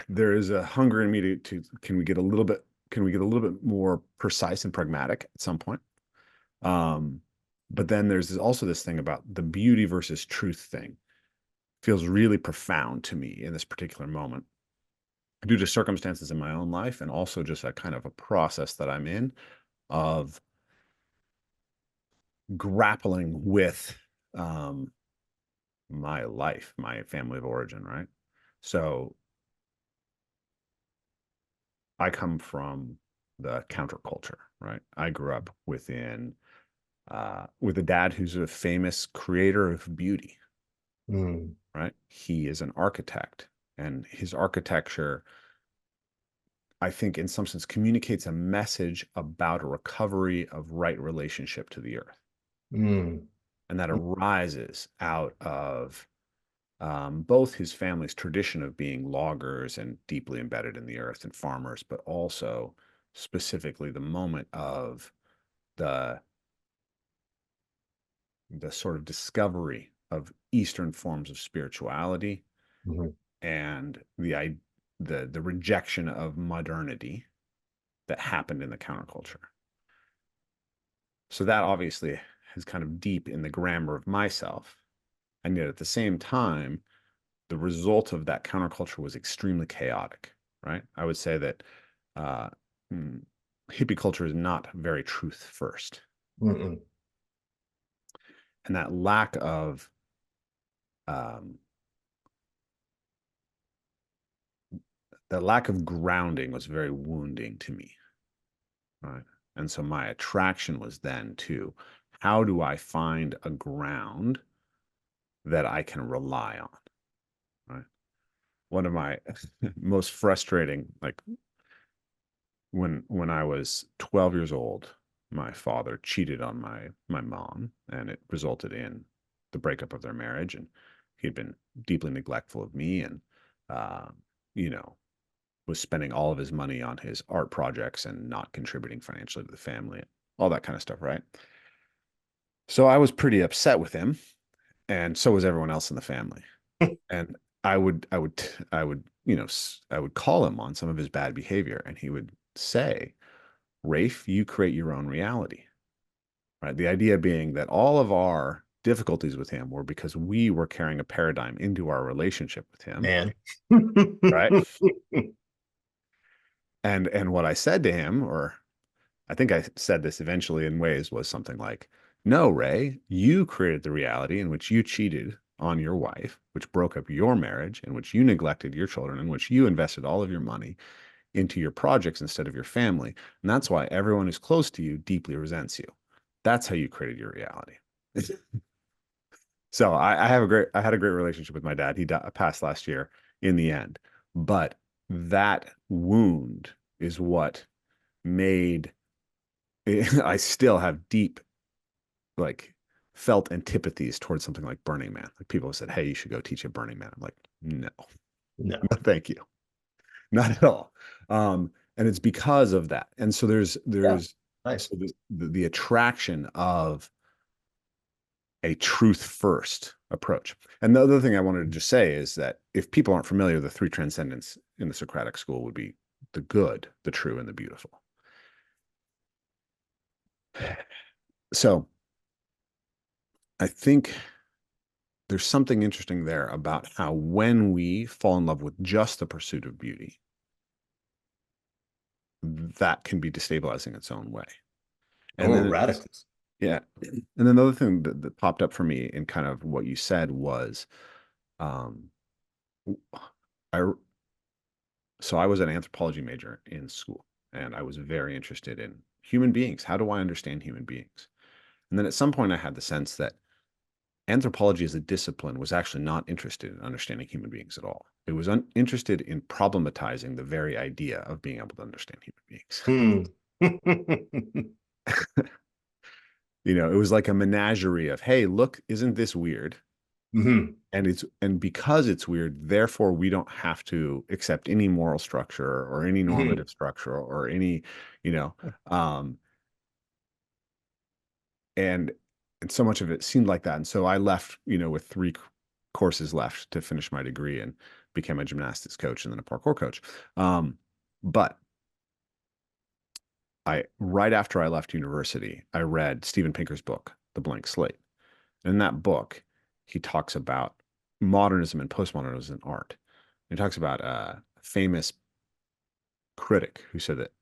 Speaker 1: there is a hunger in me to can we get a little bit more precise and pragmatic at some point? But then there's also this thing about the beauty versus truth thing. Feels really profound to me in this particular moment due to circumstances in my own life, and also just a kind of a process that I'm in of grappling with my life, my family of origin, right? So I come from the counterculture, right? I grew up with a dad who's a famous creator of beauty, right? He is an architect, and his architecture, I think, in some sense, communicates a message about a recovery of right relationship to the earth. And that arises out of both his family's tradition of being loggers and deeply embedded in the earth and farmers, but also specifically the moment of the sort of discovery of Eastern forms of spirituality and the rejection of modernity that happened in the counterculture. So that obviously is kind of deep in the grammar of myself. And yet at the same time, the result of that counterculture was extremely chaotic, right? I would say that hippie culture is not very truth first. And that lack of grounding was very wounding to me, right? And so my attraction was then to, how do I find a ground that I can rely on, right? One of my most frustrating, like when I was 12 years old, my father cheated on my mom, and it resulted in the breakup of their marriage. And he'd been deeply neglectful of me, and you know, was spending all of his money on his art projects and not contributing financially to the family, all that kind of stuff, right? So I was pretty upset with him, and so was everyone else in the family. And I would, I would call him on some of his bad behavior, and he would say, Rafe, you create your own reality, right? The idea being that all of our difficulties with him were because we were carrying a paradigm into our relationship with him, right? And what I said to him, or I think I said this eventually in ways, was something like, no, Ray, you created the reality in which you cheated on your wife, which broke up your marriage, in which you neglected your children, in which you invested all of your money into your projects instead of your family. And that's why everyone who's close to you deeply resents you. That's how you created your reality. So I had a great relationship with my dad. He passed last year in the end, but that wound is what made I still have deep, like, felt antipathies towards something like Burning Man. Like, people have said, hey, you should go teach at Burning Man. I'm like, no,
Speaker 2: No.
Speaker 1: thank you. Not at all. And it's because of that. And so there's
Speaker 2: Nice.
Speaker 1: so the attraction of a truth first approach. And the other thing I wanted to just say is that if people aren't familiar, the three transcendents in the Socratic school would be the good, the true, and the beautiful. So I think there's something interesting there about how when we fall in love with just the pursuit of beauty, that can be destabilizing its own way. And then
Speaker 2: Radicals.
Speaker 1: Yeah. And then the other thing that popped up for me in kind of what you said was, um, I so I was an anthropology major in school, and I was very interested in human beings. How do I understand human beings? And then at some point I had the sense that anthropology as a discipline was actually not interested in understanding human beings at all. It was interested in problematizing the very idea of being able to understand human beings. It was like a menagerie of, hey, look, isn't this weird?
Speaker 2: Mm-hmm.
Speaker 1: And because it's weird, therefore we don't have to accept any moral structure or any normative structure or any, um, and so much of it seemed like that. And so I left, with 3 courses left to finish my degree and became a gymnastics coach and then a parkour coach. But right after I left university, I read Steven Pinker's book, The Blank Slate. And in that book, he talks about modernism and postmodernism in art. And he talks about a famous critic who said that,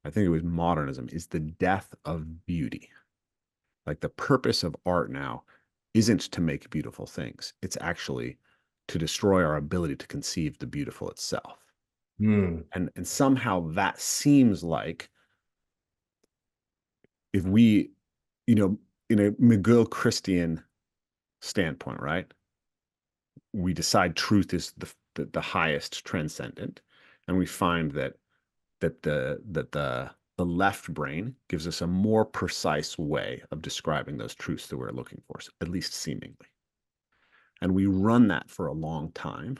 Speaker 1: I think it was, modernism is the death of beauty. Like, the purpose of art now isn't to make beautiful things. It's actually to destroy our ability to conceive the beautiful itself.
Speaker 2: Mm.
Speaker 1: And somehow that seems like, if we, in a McGill Christian standpoint, right? We decide truth is the highest transcendent, and we find that the left brain gives us a more precise way of describing those truths that we're looking for, at least seemingly. And we run that for a long time,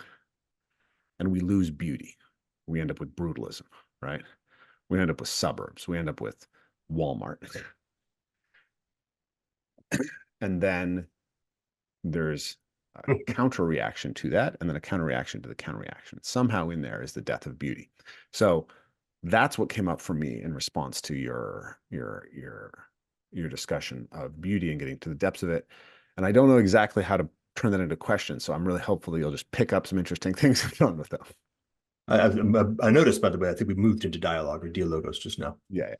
Speaker 1: and we lose beauty. We end up with brutalism, right? We end up with suburbs. We end up with Walmart. And then there's a counter reaction to that, and then a counter reaction to the counter reaction. Somehow in there is the death of beauty. So that's what came up for me in response to your discussion of beauty and getting to the depths of it. And I don't know exactly how to turn that into questions, so I'm really hopeful you'll just pick up some interesting things and run with them.
Speaker 2: I noticed, by the way, I think we moved into dialogue or dialogos just now.
Speaker 1: Yeah.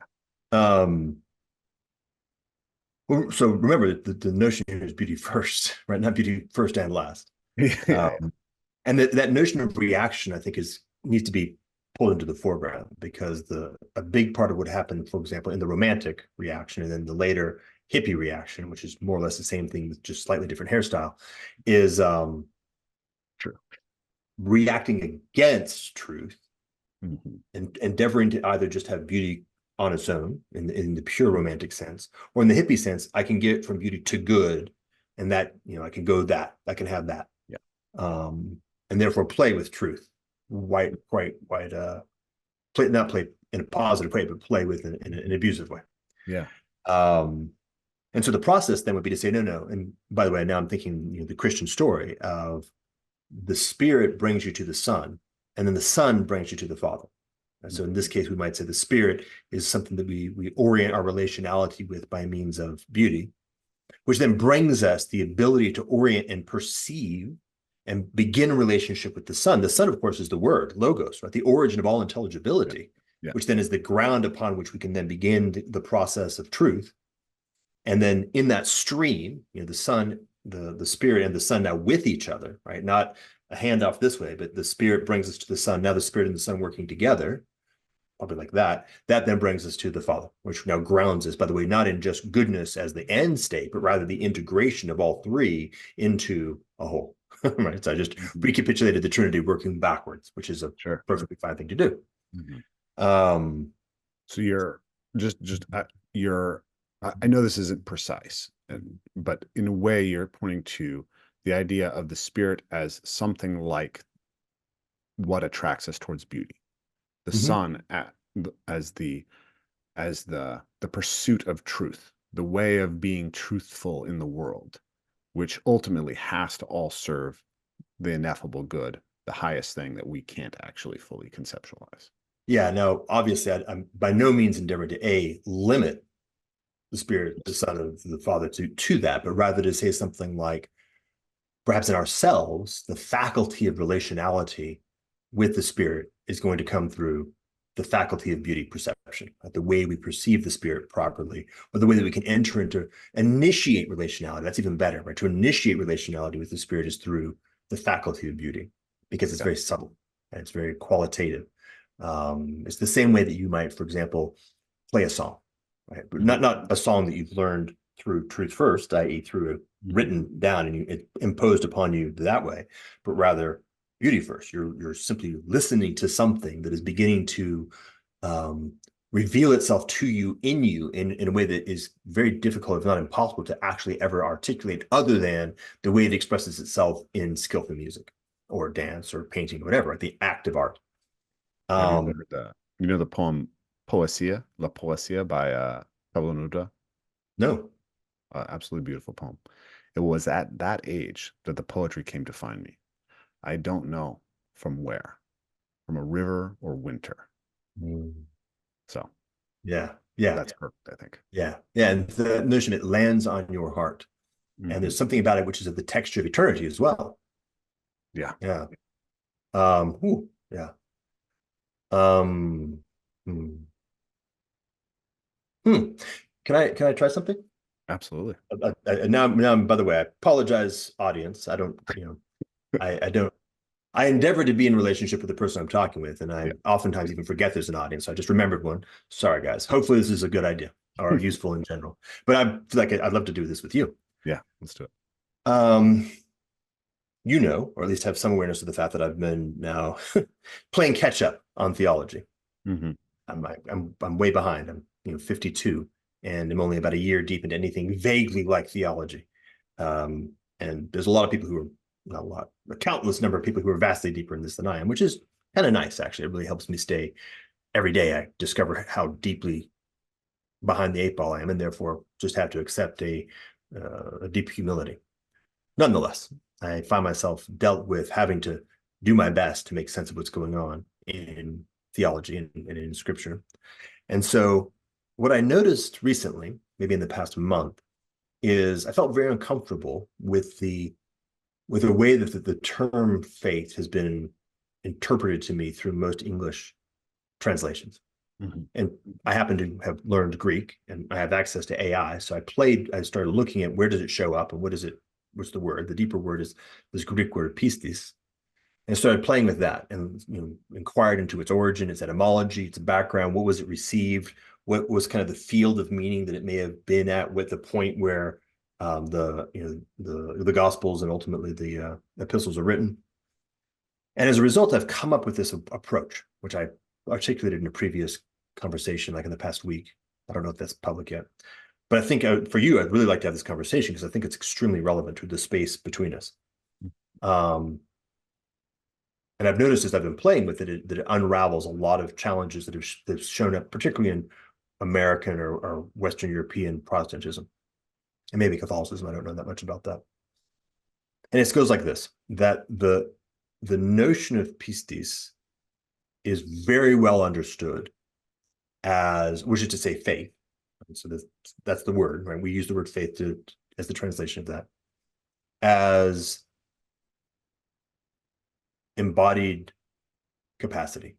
Speaker 2: So remember, the notion here is beauty first, right? Not beauty first and last. And that notion of reaction, I think, needs to be pulled into the foreground, because a big part of what happened, for example, in the romantic reaction and then the later hippie reaction, which is more or less the same thing with just slightly different hairstyle, is
Speaker 1: True.
Speaker 2: Reacting against truth,
Speaker 1: Mm-hmm.
Speaker 2: and endeavoring to either just have beauty on its own in the pure romantic sense, or in the hippie sense, I can get from beauty to good, and that, I can go that, I can have that.
Speaker 1: Yeah.
Speaker 2: And therefore play with truth, not play in a positive way, but play with in an abusive way.
Speaker 1: Yeah.
Speaker 2: And so the process then would be to say, no. And by the way, now I'm thinking, the Christian story of the Spirit brings you to the Son, and then the Son brings you to the Father. And so in this case, we might say the Spirit is something that we orient our relationality with by means of beauty, which then brings us the ability to orient and perceive and begin a relationship with the Son. The Son, of course, is the Word, logos, right? The origin of all intelligibility, which then is the ground upon which we can then begin the process of truth. And then in that stream, the Son, the Spirit and the Son now with each other, right? Not a handoff this way, but the Spirit brings us to the Son. Now the Spirit and the Son working together, probably like that. That then brings us to the Father, which now grounds us, by the way, not in just goodness as the end state, but rather the integration of all three into a whole. Right. So I just recapitulated the Trinity working backwards, which is a perfectly fine thing to do.
Speaker 1: Mm-hmm. So I know this isn't precise, but in a way you're pointing to the idea of the Spirit as something like what attracts us towards beauty. The Son as the pursuit of truth, the way of being truthful in the world, which ultimately has to all serve the ineffable good, the highest thing that we can't actually fully conceptualize.
Speaker 2: Yeah, no, obviously I'm by no means endeavoring to limit the Spirit, the Son, of the Father to that, but rather to say something like, perhaps in ourselves, the faculty of relationality with the Spirit is going to come through the faculty of beauty perception, right? The way we perceive the Spirit properly, or the way that we can initiate relationality. That's even better, right? To initiate relationality with the Spirit is through the faculty of beauty, because it's very subtle and it's very qualitative. It's the same way that you might, for example, play a song, right? But not a song that you've learned through truth first, i.e. through written down and it imposed upon you that way, but rather beauty first. You're simply listening to something that is beginning to reveal itself to you in a way that is very difficult, if not impossible, to actually ever articulate, other than the way it expresses itself in skillful music or dance or painting or whatever, the act of art.
Speaker 1: Have you ever heard the poem Poesia, La Poesia by Pablo Neruda?
Speaker 2: No.
Speaker 1: Absolutely beautiful poem. It was at that age that the poetry came to find me. I don't know from where, from a river or winter. So
Speaker 2: yeah,
Speaker 1: that's perfect, I think.
Speaker 2: Yeah. And the notion it lands on your heart. And there's something about it which is of the texture of eternity as well.
Speaker 1: Yeah.
Speaker 2: Yeah. Yeah. Hmm. Can I try something?
Speaker 1: Absolutely.
Speaker 2: Now, by the way, I apologize, audience. I don't, I endeavor to be in relationship with the person I'm talking with, and I oftentimes even forget there's an audience. So I just remembered one. Sorry, guys. Hopefully this is a good idea or useful in general. But I'd love to do this with you.
Speaker 1: Yeah, let's do it.
Speaker 2: Or at least have some awareness of the fact that I've been now playing catch up on theology. I'm way behind. I'm 52, and I'm only about a year deep into anything vaguely like theology. And there's a lot of people who are not a lot, a countless number of people who are vastly deeper in this than I am, which is kind of nice, actually. It really helps me stay every day. I discover how deeply behind the eight ball I am, and therefore just have to accept a deep humility. Nonetheless, I find myself dealt with having to do my best to make sense of what's going on in theology and in scripture. And so what I noticed recently, maybe in the past month, is I felt very uncomfortable with the way that the term faith has been interpreted to me through most English translations. And I happen to have learned Greek, and I have access to AI. So I started looking at where does it show up and what's the word? The deeper word is this Greek word pistis. And started playing with that and inquired into its origin, its etymology, its background. What was it received? What was kind of the field of meaning that it may have been at, with the point where the Gospels and ultimately the epistles are written. And as a result, I've come up with this approach, which I articulated in a previous conversation, like in the past week. I don't know if that's public yet, but I think for you, I'd really like to have this conversation because I think it's extremely relevant to the space between us. And I've noticed as I've been playing with it, that it unravels a lot of challenges that have shown up, particularly in American or Western European Protestantism, and maybe Catholicism. I don't know that much about that. And it goes like this: that the notion of pistis is very well understood as, which is to say, faith. So that's the word, right? We use the word faith as the translation of that, as embodied capacity.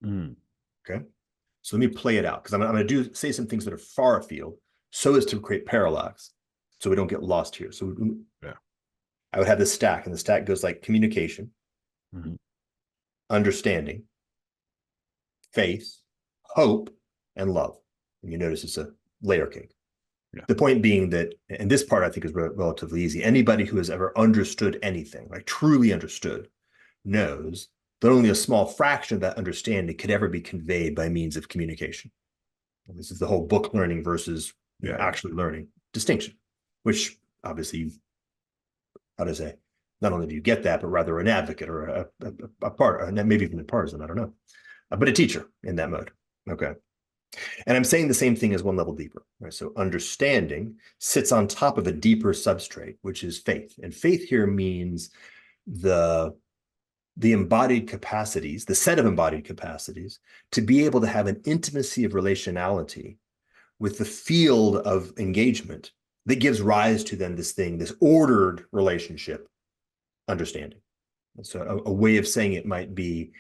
Speaker 2: Okay. So let me play it out, because I'm going to say some things that are far afield so as to create parallax so we don't get lost here. So I would have this stack, and the stack goes like communication, understanding, faith, hope, and love. And you notice it's a layer cake. The point being that, and this part I think is relatively easy, anybody who has ever understood anything, like truly understood, knows that only a small fraction of that understanding could ever be conveyed by means of communication. And this is the whole book learning versus actually learning distinction, which obviously, how to say, not only do you get that, but rather an advocate or a part, maybe even a partisan, I don't know, but a teacher in that mode. Okay. And I'm saying the same thing as one level deeper, right? So understanding sits on top of a deeper substrate, which is faith. And faith here means the embodied capacities, the set of embodied capacities, to be able to have an intimacy of relationality with the field of engagement that gives rise to then this ordered relationship, understanding. And so a way of saying it might be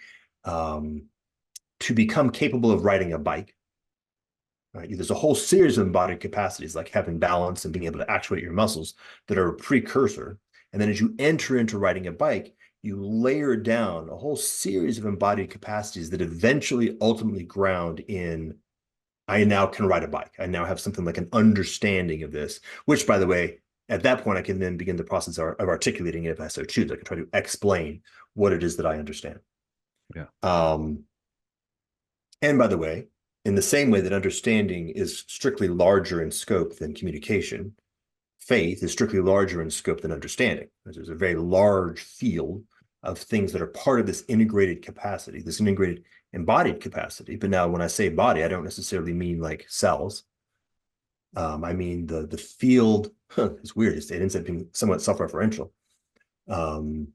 Speaker 2: to become capable of riding a bike. Right? There's a whole series of embodied capacities, like having balance and being able to actuate your muscles, that are a precursor. And then as you enter into riding a bike, you layer down a whole series of embodied capacities that eventually ultimately ground in, I now can ride a bike. I now have something like an understanding of this, which, by the way, At that point, I can then begin the process of articulating it if I so choose. I can try to explain what it is that I understand.
Speaker 1: Yeah.
Speaker 2: And by the way, in the same way that understanding is strictly larger in scope than communication, faith is strictly larger in scope than understanding. There's a very large field of things that are part of this integrated capacity, this integrated embodied capacity. But now when I say body, I don't necessarily mean like cells. I mean the field, it's weird, it ends up being somewhat self-referential. The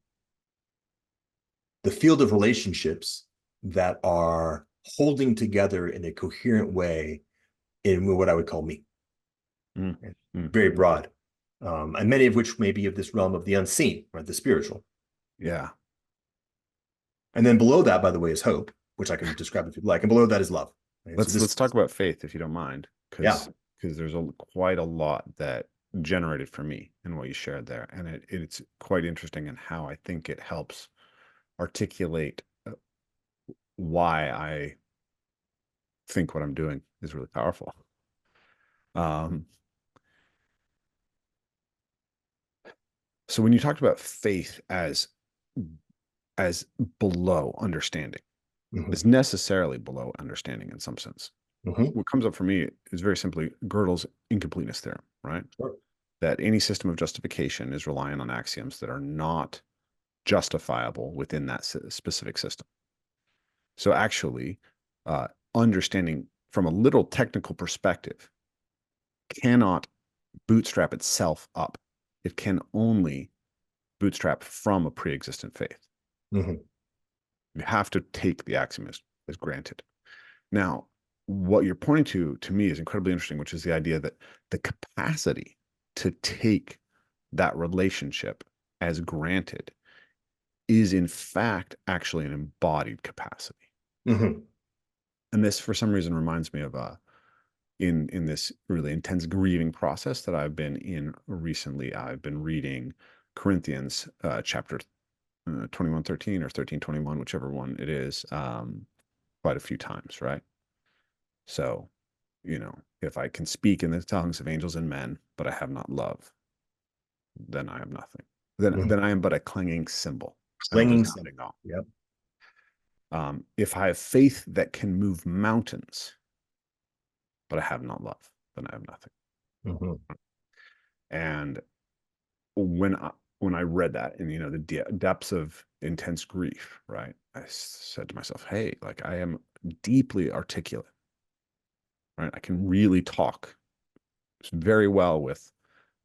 Speaker 2: field of relationships that are holding together in a coherent way in what I would call me. Very broad. And many of which may be of this realm of the unseen, right? The spiritual.
Speaker 1: Yeah.
Speaker 2: And then below that, by the way, is hope, which I can describe if you'd like. And below that is love. Right?
Speaker 1: Let's talk about faith, if you don't mind, because
Speaker 2: Yeah.
Speaker 1: there's quite a lot that generated for me in what you shared there, and it's quite interesting in how I think it helps articulate why I think what I'm doing is really powerful. So when you talked about faith as below understanding, it's necessarily below understanding in some sense. What comes up for me is very simply Gödel's incompleteness theorem, right?
Speaker 2: Sure.
Speaker 1: That any system of justification is relying on axioms that are not justifiable within that specific system. So actually, understanding from a little technical perspective cannot bootstrap itself up. It can only bootstrap from a pre-existent faith. You have to take the axiom as granted. Now, what you're pointing to me is incredibly interesting, which is the idea that the capacity to take that relationship as granted is in fact actually an embodied capacity. And this, for some reason, reminds me of in this really intense grieving process that I've been in recently. I've been reading Corinthians chapter 21:13 or 13:21, whichever one it is, quite a few times, right? So, if I can speak in the tongues of angels and men, but I have not love, then I am nothing. Then I am but a clanging cymbal.
Speaker 2: Clanging cymbal. Yep.
Speaker 1: If I have faith that can move mountains, but I have not love, then I have nothing. And when I read that in the depths of intense grief, right, I said to myself, hey, like I am deeply articulate, right? I can really talk very well with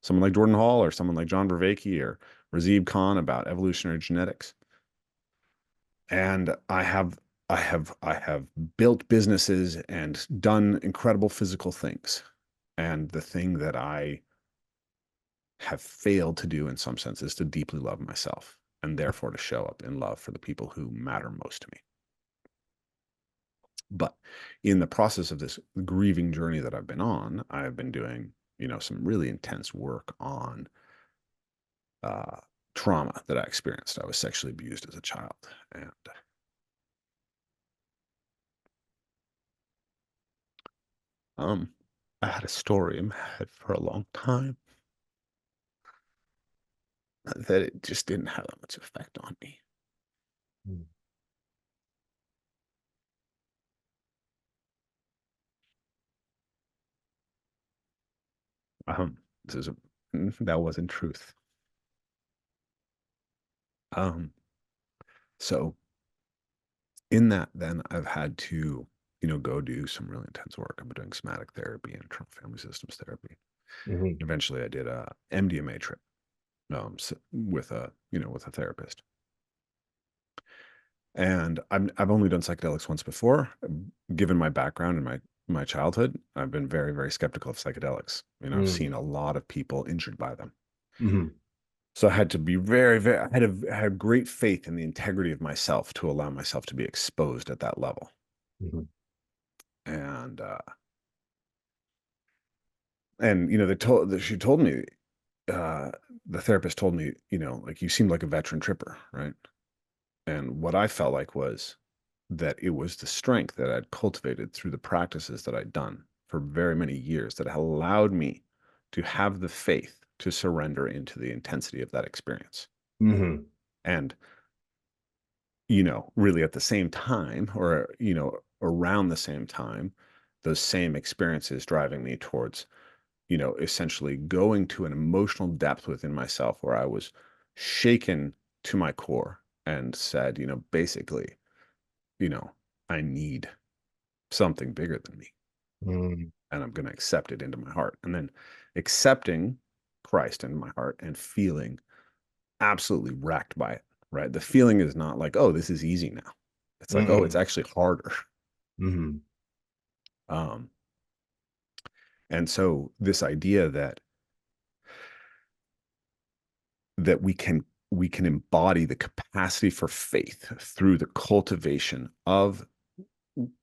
Speaker 1: someone like Jordan Hall or someone like John Vervaeke or Razib Khan about evolutionary genetics. And I have built businesses and done incredible physical things. And the thing that I have failed to do in some sense is to deeply love myself and therefore to show up in love for the people who matter most to me. But in the process of this grieving journey that I've been on, I have been doing, some really intense work on trauma that I experienced. I was sexually abused as a child, and I had a story in my head for a long time that it just didn't have that much effect on me. This is that wasn't truth. So in that, then I've had to, go do some really intense work. I've been doing somatic therapy and trauma family systems therapy. Eventually, I did a MDMA trip with a therapist. And I've only done psychedelics once before. Given my background and my childhood, I've been very, very skeptical of psychedelics. I've seen a lot of people injured by them. So I had to be very, very, I had great faith in the integrity of myself to allow myself to be exposed at that level. And she told me, the therapist told me, like, you seemed like a veteran tripper, right? And what I felt like was that it was the strength that I'd cultivated through the practices that I'd done for very many years that allowed me to have the faith to surrender into the intensity of that experience.
Speaker 2: Mm-hmm.
Speaker 1: And, really at the same time, or, around the same time, those same experiences driving me towards, essentially going to an emotional depth within myself where I was shaken to my core and said, basically, I need something bigger than me,
Speaker 2: Mm-hmm.
Speaker 1: and I'm going to accept it into my heart. And then accepting Christ into my heart and feeling absolutely wrecked by it, right? The feeling is not like, oh, this is easy now. It's like, oh, it's actually harder.
Speaker 2: Mm-hmm.
Speaker 1: Um, and so this idea that we can embody the capacity for faith through the cultivation of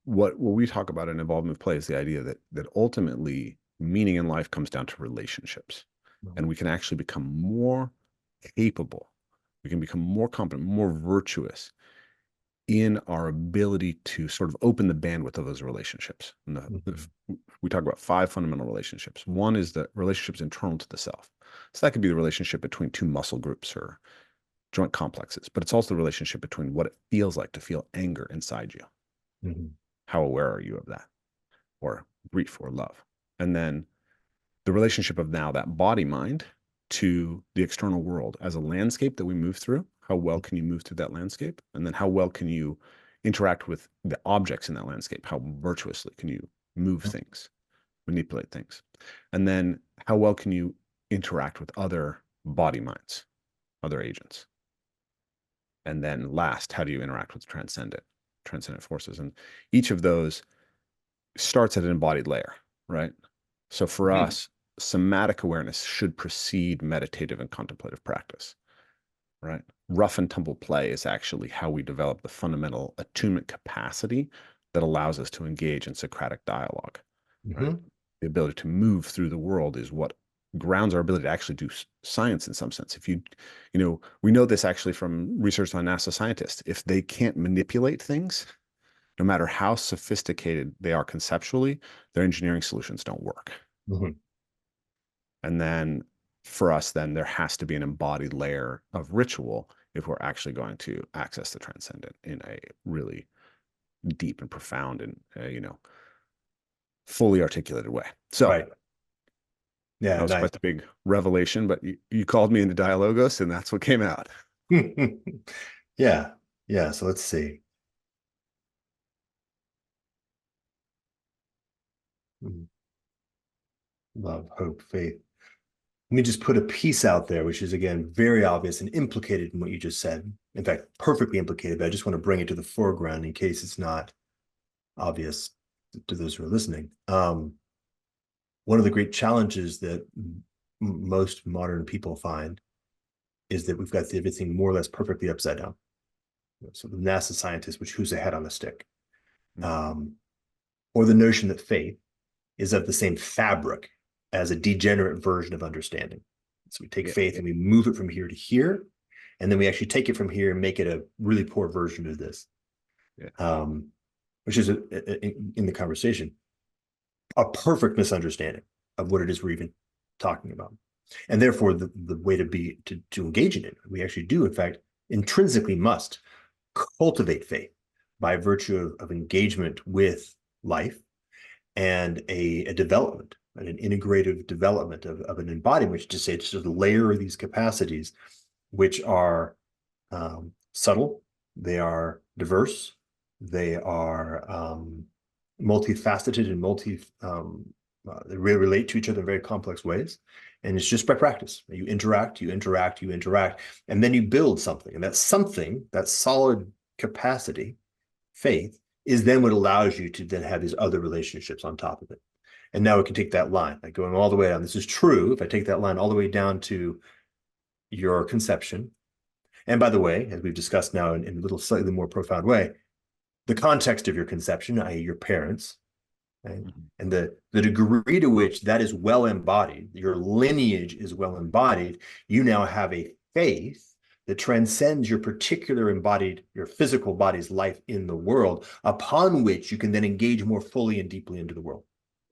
Speaker 1: what we talk about in Evolve Move Play is the idea that ultimately meaning in life comes down to relationships, and we can actually become more capable, we can become more competent, more virtuous in our ability to sort of open the bandwidth of those relationships. And we talk about 5 fundamental relationships. One is the relationships internal to the self. So that could be the relationship between 2 muscle groups or joint complexes, but it's also the relationship between what it feels like to feel anger inside you.
Speaker 2: Mm-hmm.
Speaker 1: How aware are you of that? Or grief or love? And then the relationship of now that body mind to the external world as a landscape that we move through. How well can you move through that landscape? And then how well can you interact with the objects in that landscape? How virtuously can you move things, manipulate things? And then how well can you interact with other body minds, other agents? And then last, how do you interact with transcendent forces? And each of those starts at an embodied layer, right? So for us, somatic awareness should precede meditative and contemplative practice, right? Rough and tumble play is actually how we develop the fundamental attunement capacity that allows us to engage in Socratic dialogue, right? The ability to move through the world is what grounds our ability to actually do science in some sense. If we know this actually from research on NASA scientists. If they can't manipulate things, no matter how sophisticated they are conceptually, their engineering solutions don't work.
Speaker 2: Mm-hmm.
Speaker 1: And then for us, then there has to be an embodied layer of ritual if we're actually going to access the transcendent in a really deep and profound and, fully articulated way. So
Speaker 2: Right. Yeah,
Speaker 1: that was
Speaker 2: nice.
Speaker 1: quite the big revelation, but you called me into Dialogos and that's what came out.
Speaker 2: Yeah. Yeah. So let's see. Love, hope, faith. Let me just put a piece out there, which is, again, very obvious and implicated in what you just said. In fact, perfectly implicated, but I just want to bring it to the foreground in case it's not obvious to those who are listening. One of the great challenges that most modern people find is that we've got everything more or less perfectly upside down. So the NASA scientist, which who's a head on a stick, or the notion that faith is of the same fabric as a degenerate version of understanding. So we take faith and we move it from here to here, and then we actually take it from here and make it a really poor version of this, which is in the conversation a perfect misunderstanding of what it is we're even talking about. And therefore, the way to engage in it, we actually do, in fact, intrinsically must cultivate faith by virtue of engagement with life and a development and an integrative development of an embodiment, which just say it's just a layer of these capacities, which are subtle, they are diverse, they are multifaceted and they really relate to each other in very complex ways. And it's just by practice. You interact, and then you build something. And that something, that solid capacity, faith, is then what allows you to then have these other relationships on top of it. And now we can take that line, like going all the way down. This is true. If I take that line all the way down to your conception, and by the way, as we've discussed now in a little slightly more profound way, the context of your conception, i.e. your parents, right? And the degree to which that is well embodied, your lineage is well embodied, you now have a faith that transcends your particular embodied, your physical body's life in the world, upon which you can then engage more fully and deeply into the world.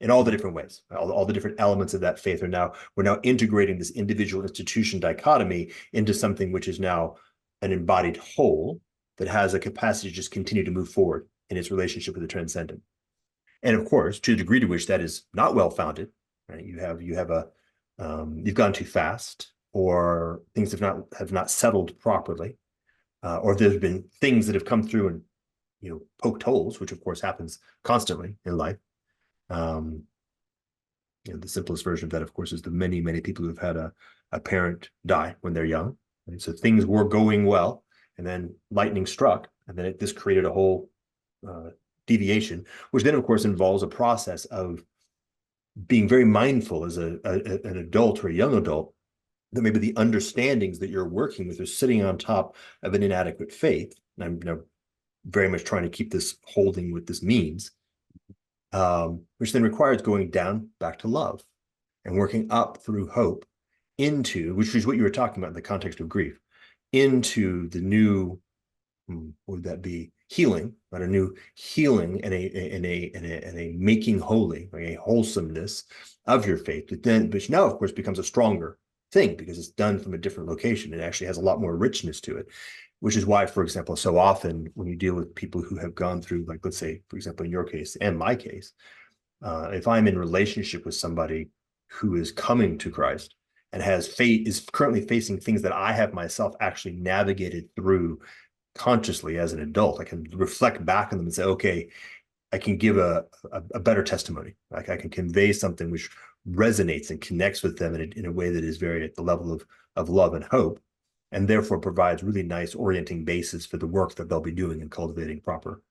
Speaker 2: in all the different ways. All the different elements of that faith we're now integrating this individual institution dichotomy into something which is now an embodied whole that has a capacity to just continue to move forward in its relationship with the transcendent. And of course, to the degree to which that is not well founded, right? You've gone too fast, or things have not settled properly, or there's been things that have come through and poked holes, which of course happens constantly in life. The simplest version of that, of course, is the many people who've had a parent die when they're young. Right? So things were going well, and then lightning struck, and then this created a whole deviation, which then, of course, involves a process of being very mindful as an adult or a young adult that maybe the understandings that you're working with are sitting on top of an inadequate faith. And I'm very much trying to keep this holding what this means, which then requires going down back to love and working up through hope into, which is what you were talking about in the context of grief, into the new, what would that be? Healing, but a new healing and a making holy, like a wholesomeness of your faith, which now, of course, becomes a stronger thing because it's done from a different location. It actually has a lot more richness to it, which is why, for example, so often when you deal with people who have gone through, like, let's say, for example, in your case and my case, if I'm in relationship with somebody who is coming to Christ and is currently facing things that I have myself actually navigated through consciously as an adult, I can reflect back on them and say, okay, I can give a better testimony. Like I can convey something which resonates and connects with them in a way that is very at the level of love and hope, and therefore provides really nice orienting basis for the work that they'll be doing in cultivating proper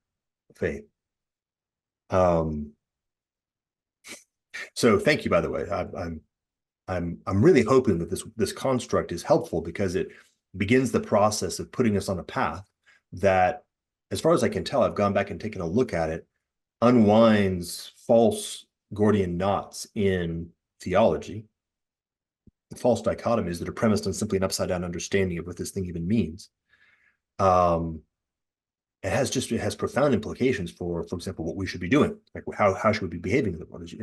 Speaker 2: faith. So thank you, by the way. I'm really hoping that this construct is helpful because it begins the process of putting us on a path that, as far as I can tell, I've gone back and taken a look at it, unwinds false Gordian knots in theology, the false dichotomies that are premised on simply an upside down understanding of what this thing even means. It has profound implications for example, what we should be doing, like how should we be behaving in the world, as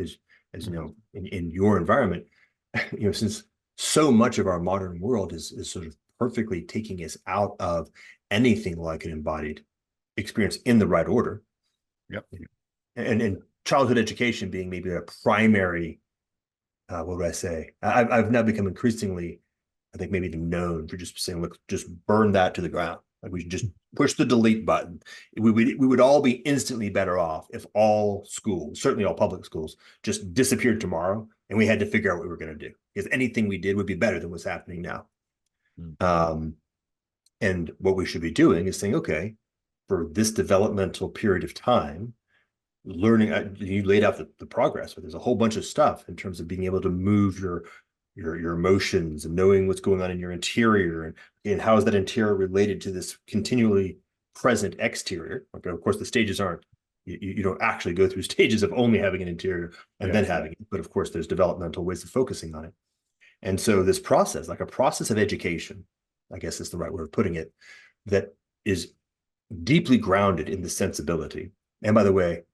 Speaker 2: you know, in your environment, since so much of our modern world is sort of perfectly taking us out of anything like an embodied experience in the right order.
Speaker 1: Yep.
Speaker 2: And childhood education being maybe a primary, what would I say? I've now become increasingly, I think, maybe even known for just saying, look, just burn that to the ground. Like we should just push the delete button. We would all be instantly better off if all schools, certainly all public schools, just disappeared tomorrow and we had to figure out what we were going to do, because anything we did would be better than what's happening now. And what we should be doing is saying, okay, for this developmental period of time, learning, you laid out the progress, but there's a whole bunch of stuff in terms of being able to move your emotions and knowing what's going on in your interior, and how is that interior related to this continually present exterior. Like, of course, the stages aren't, you don't actually go through stages of only having an interior and then having it, but of course there's developmental ways of focusing on it. And so this process, like a process of education, I guess is the right way of putting it, that is deeply grounded in the sensibility. And by the way,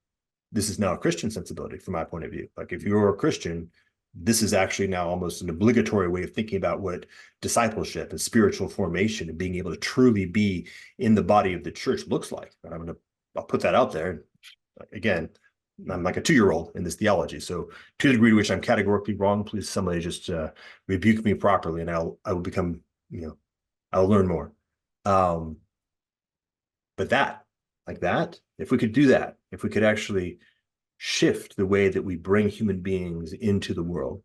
Speaker 2: this is now a Christian sensibility from my point of view. Like if you're a Christian, this is actually now almost an obligatory way of thinking about what discipleship and spiritual formation and being able to truly be in the body of the church looks like. And I'll put that out there. Again, I'm like a 2-year-old in this theology. So to the degree to which I'm categorically wrong, please somebody just rebuke me properly, and I will become, I'll learn more. But if we could do that, if we could actually shift the way that we bring human beings into the world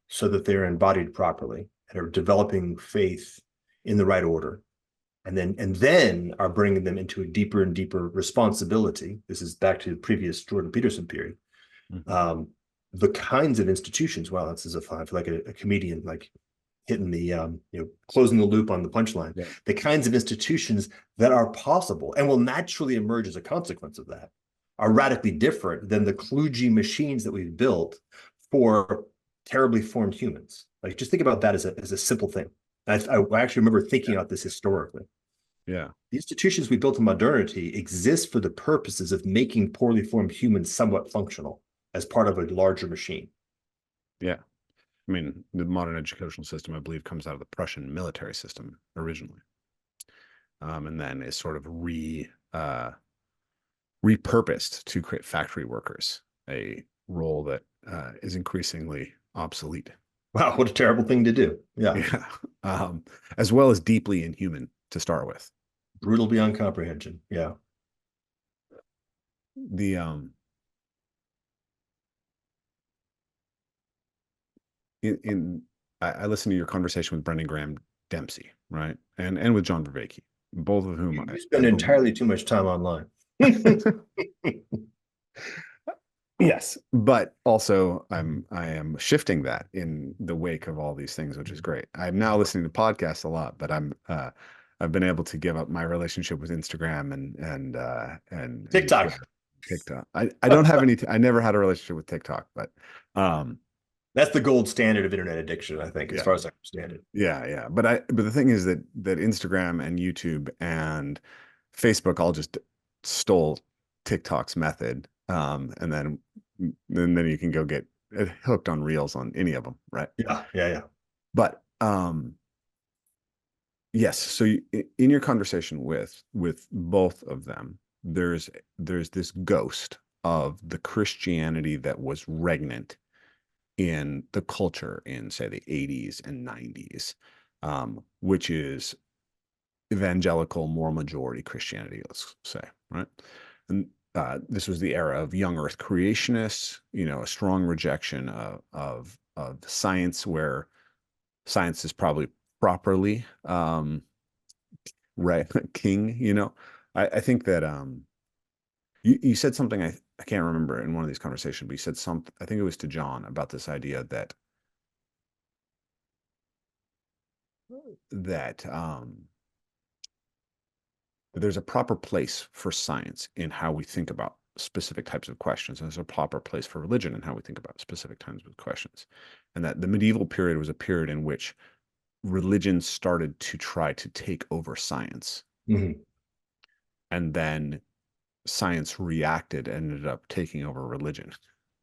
Speaker 2: so that they're embodied properly and are developing faith in the right order, and then are bringing them into a deeper and deeper responsibility. This is back to the previous Jordan Peterson period. The kinds of institutions, well, that's as if I feel like a comedian, like hitting the, closing the loop on the punchline. Yeah. The kinds of institutions that are possible and will naturally emerge as a consequence of that are radically different than the kludgy machines that we've built for terribly formed humans. Like, just think about that as a simple thing. I actually remember thinking about this historically.
Speaker 1: Yeah.
Speaker 2: The institutions we built in modernity exist for the purposes of making poorly formed humans somewhat functional, as part of a larger machine.
Speaker 1: Yeah. I mean, the modern educational system, I believe, comes out of the Prussian military system originally, and then is sort of repurposed to create factory workers, a role that is increasingly obsolete.
Speaker 2: Wow, what a terrible thing to do. Yeah.
Speaker 1: Yeah. As well as deeply inhuman to start with.
Speaker 2: Brutal beyond comprehension. Yeah.
Speaker 1: The I listened to your conversation with Brendan Graham Dempsey, right? And with John Vervaeke, both of whom
Speaker 2: You spend
Speaker 1: I believe.
Speaker 2: entirely too much time online.
Speaker 1: Yes, but also I am shifting that in the wake of all these things, which is great. I'm now listening to podcasts a lot, but I've been able to give up my relationship with Instagram and
Speaker 2: TikTok.
Speaker 1: Twitter. TikTok. I don't have any. I never had a relationship with TikTok, but
Speaker 2: that's the gold standard of internet addiction, I think, as
Speaker 1: yeah.
Speaker 2: far as I understand it.
Speaker 1: Yeah. But the thing is that Instagram and YouTube and Facebook all just stole TikTok's method. And then you can go get hooked on reels on any of them, right?
Speaker 2: Yeah.
Speaker 1: But yes, so in your conversation with both of them, there's this ghost of the Christianity that was regnant in the culture in, say, the 80s and 90s, which is evangelical, moral majority Christianity, let's say, right? And this was the era of young Earth creationists, a strong rejection of science, where science is probably properly right king. I think that you said something, I can't remember in one of these conversations, but you said something, I think it was to John, about this idea that that there's a proper place for science in how we think about specific types of questions, and there's a proper place for religion in how we think about specific types of questions, and that the medieval period was a period in which religion started to try to take over science, and then science reacted and ended up taking over religion,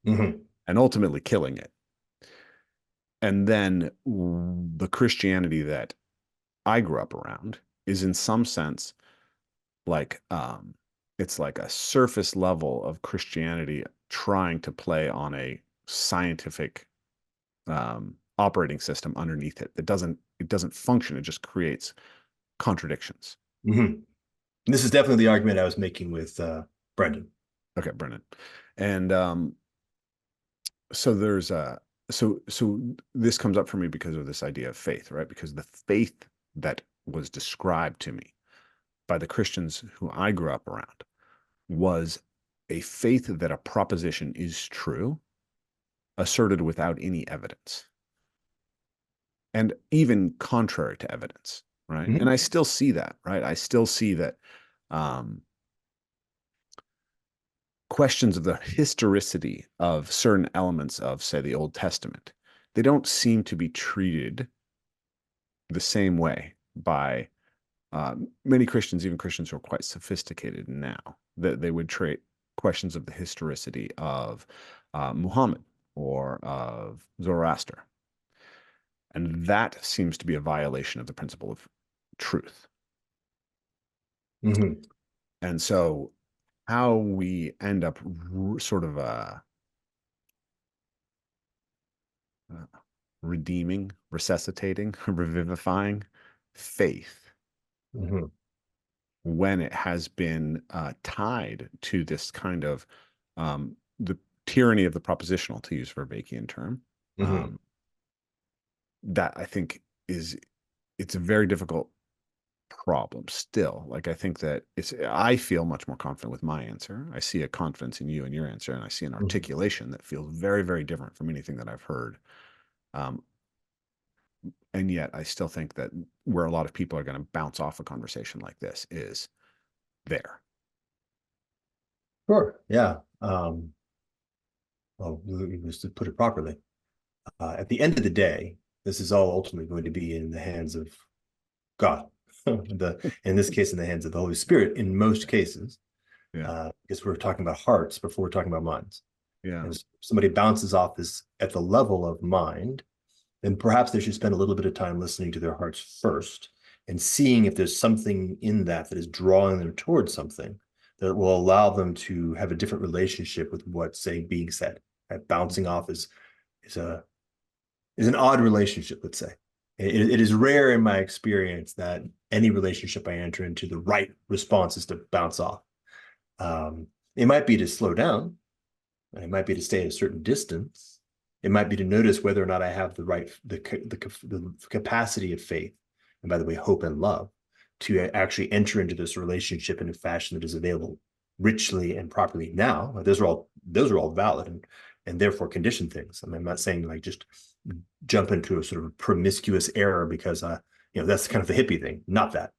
Speaker 1: and ultimately killing it. And then the Christianity that I grew up around is, in some sense, like it's like a surface level of Christianity trying to play on a scientific operating system underneath it that doesn't function. It just creates contradictions.
Speaker 2: This is definitely the argument I was making with Brendan.
Speaker 1: Okay, Brendan. And so there's so this comes up for me because of this idea of faith, right? Because the faith that was described to me by the Christians who I grew up around was a faith that a proposition is true, asserted without any evidence, and even contrary to evidence, right? And I still see that, right? I still see that questions of the historicity of certain elements of, say, the Old Testament, they don't seem to be treated the same way by many Christians, even Christians who are quite sophisticated now, that they would treat questions of the historicity of Muhammad or of Zoroaster. And that seems to be a violation of the principle of truth. And so how we end up sort of redeeming, resuscitating, revivifying faith when it has been tied to this kind of the tyranny of the propositional, to use Vervaekean term, that I think it's a very difficult problem still. Like, I think that I feel much more confident with my answer. I see a confidence in you and your answer, and I see an articulation that feels very, very different from anything that I've heard. And yet I still think that where a lot of people are going to bounce off a conversation like this is there.
Speaker 2: Sure. Yeah. Well, just to put it properly, at the end of the day, this is all ultimately going to be in the hands of God. In this case, in the hands of the Holy Spirit, in most cases, because we're talking about hearts before we're talking about minds.
Speaker 1: Yeah.
Speaker 2: And if somebody bounces off this at the level of mind, then perhaps they should spend a little bit of time listening to their hearts first and seeing if there's something in that that is drawing them towards something that will allow them to have a different relationship with what's being said. Right? Bouncing off is an odd relationship, let's say. It is rare in my experience that any relationship I enter into, the right response is to bounce off. It might be to slow down, and it might be to stay at a certain distance. It might be to notice whether or not I have the capacity of faith, and by the way, hope and love, to actually enter into this relationship in a fashion that is available richly and properly now. Those are all valid and therefore condition things. I mean, I'm not saying like just jump into a sort of promiscuous error because that's kind of the hippie thing. Not that.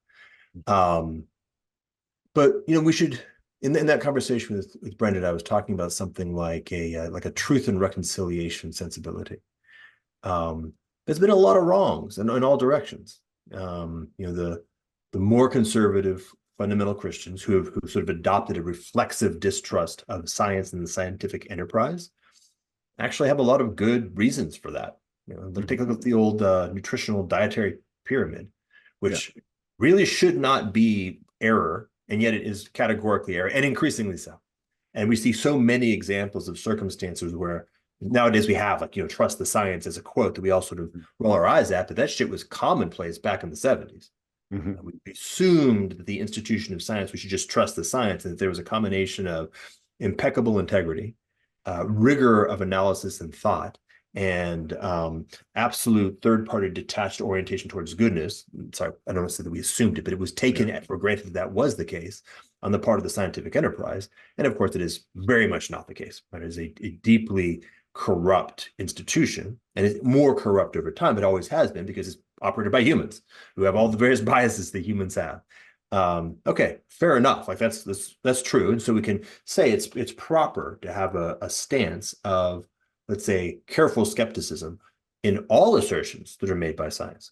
Speaker 2: But we should. In that conversation with Brendan, I was talking about something like a truth and reconciliation sensibility. There's been a lot of wrongs in all directions. The more conservative fundamental Christians who have sort of adopted a reflexive distrust of science and the scientific enterprise actually have a lot of good reasons for that. Take a look at the old nutritional dietary pyramid, which really should not be error, and yet it is categorically error, and increasingly so. And we see so many examples of circumstances where nowadays we have trust the science as a quote that we all sort of roll our eyes at, but that shit was commonplace back in the 70s. We assumed that the institution of science, we should just trust the science, and that there was a combination of impeccable integrity, rigor of analysis and thought, and absolute third-party detached orientation towards goodness. Sorry, I don't want to say that we assumed it, but it was taken for granted that was the case on the part of the scientific enterprise. And of course, it is very much not the case. Right? It is a deeply corrupt institution, and it's more corrupt over time. It always has been because it's operated by humans who have all the various biases that humans have. Okay, fair enough. Like that's true. And so we can say it's proper to have a stance of, let's say, careful skepticism in all assertions that are made by science.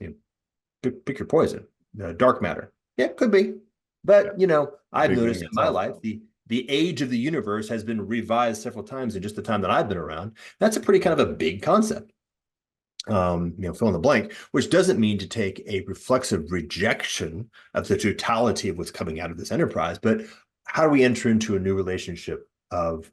Speaker 2: Pick your poison. Dark matter. Yeah, could be. But, I've noticed in my life, the age of the universe has been revised several times in just the time that I've been around. That's a pretty kind of a big concept. Fill in the blank, which doesn't mean to take a reflexive rejection of the totality of what's coming out of this enterprise, but how do we enter into a new relationship of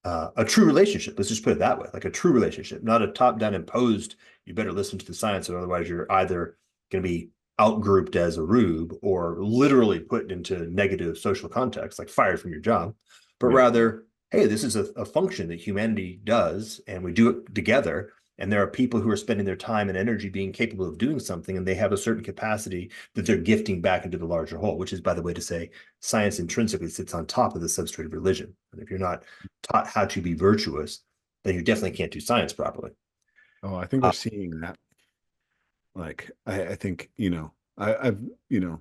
Speaker 2: a true relationship? Let's just put it that way, like a true relationship, not a top-down imposed, you better listen to the science, or otherwise you're either going to be outgrouped as a rube or literally put into negative social context, like fired from your job, but rather, hey, this is a function that humanity does, and we do it together. And there are people who are spending their time and energy being capable of doing something, and they have a certain capacity that they're gifting back into the larger whole, which is, by the way, to say science intrinsically sits on top of the substrate of religion. And if you're not taught how to be virtuous, then you definitely can't do science properly.
Speaker 1: Oh, I think we're seeing that. Like, I think, I've, the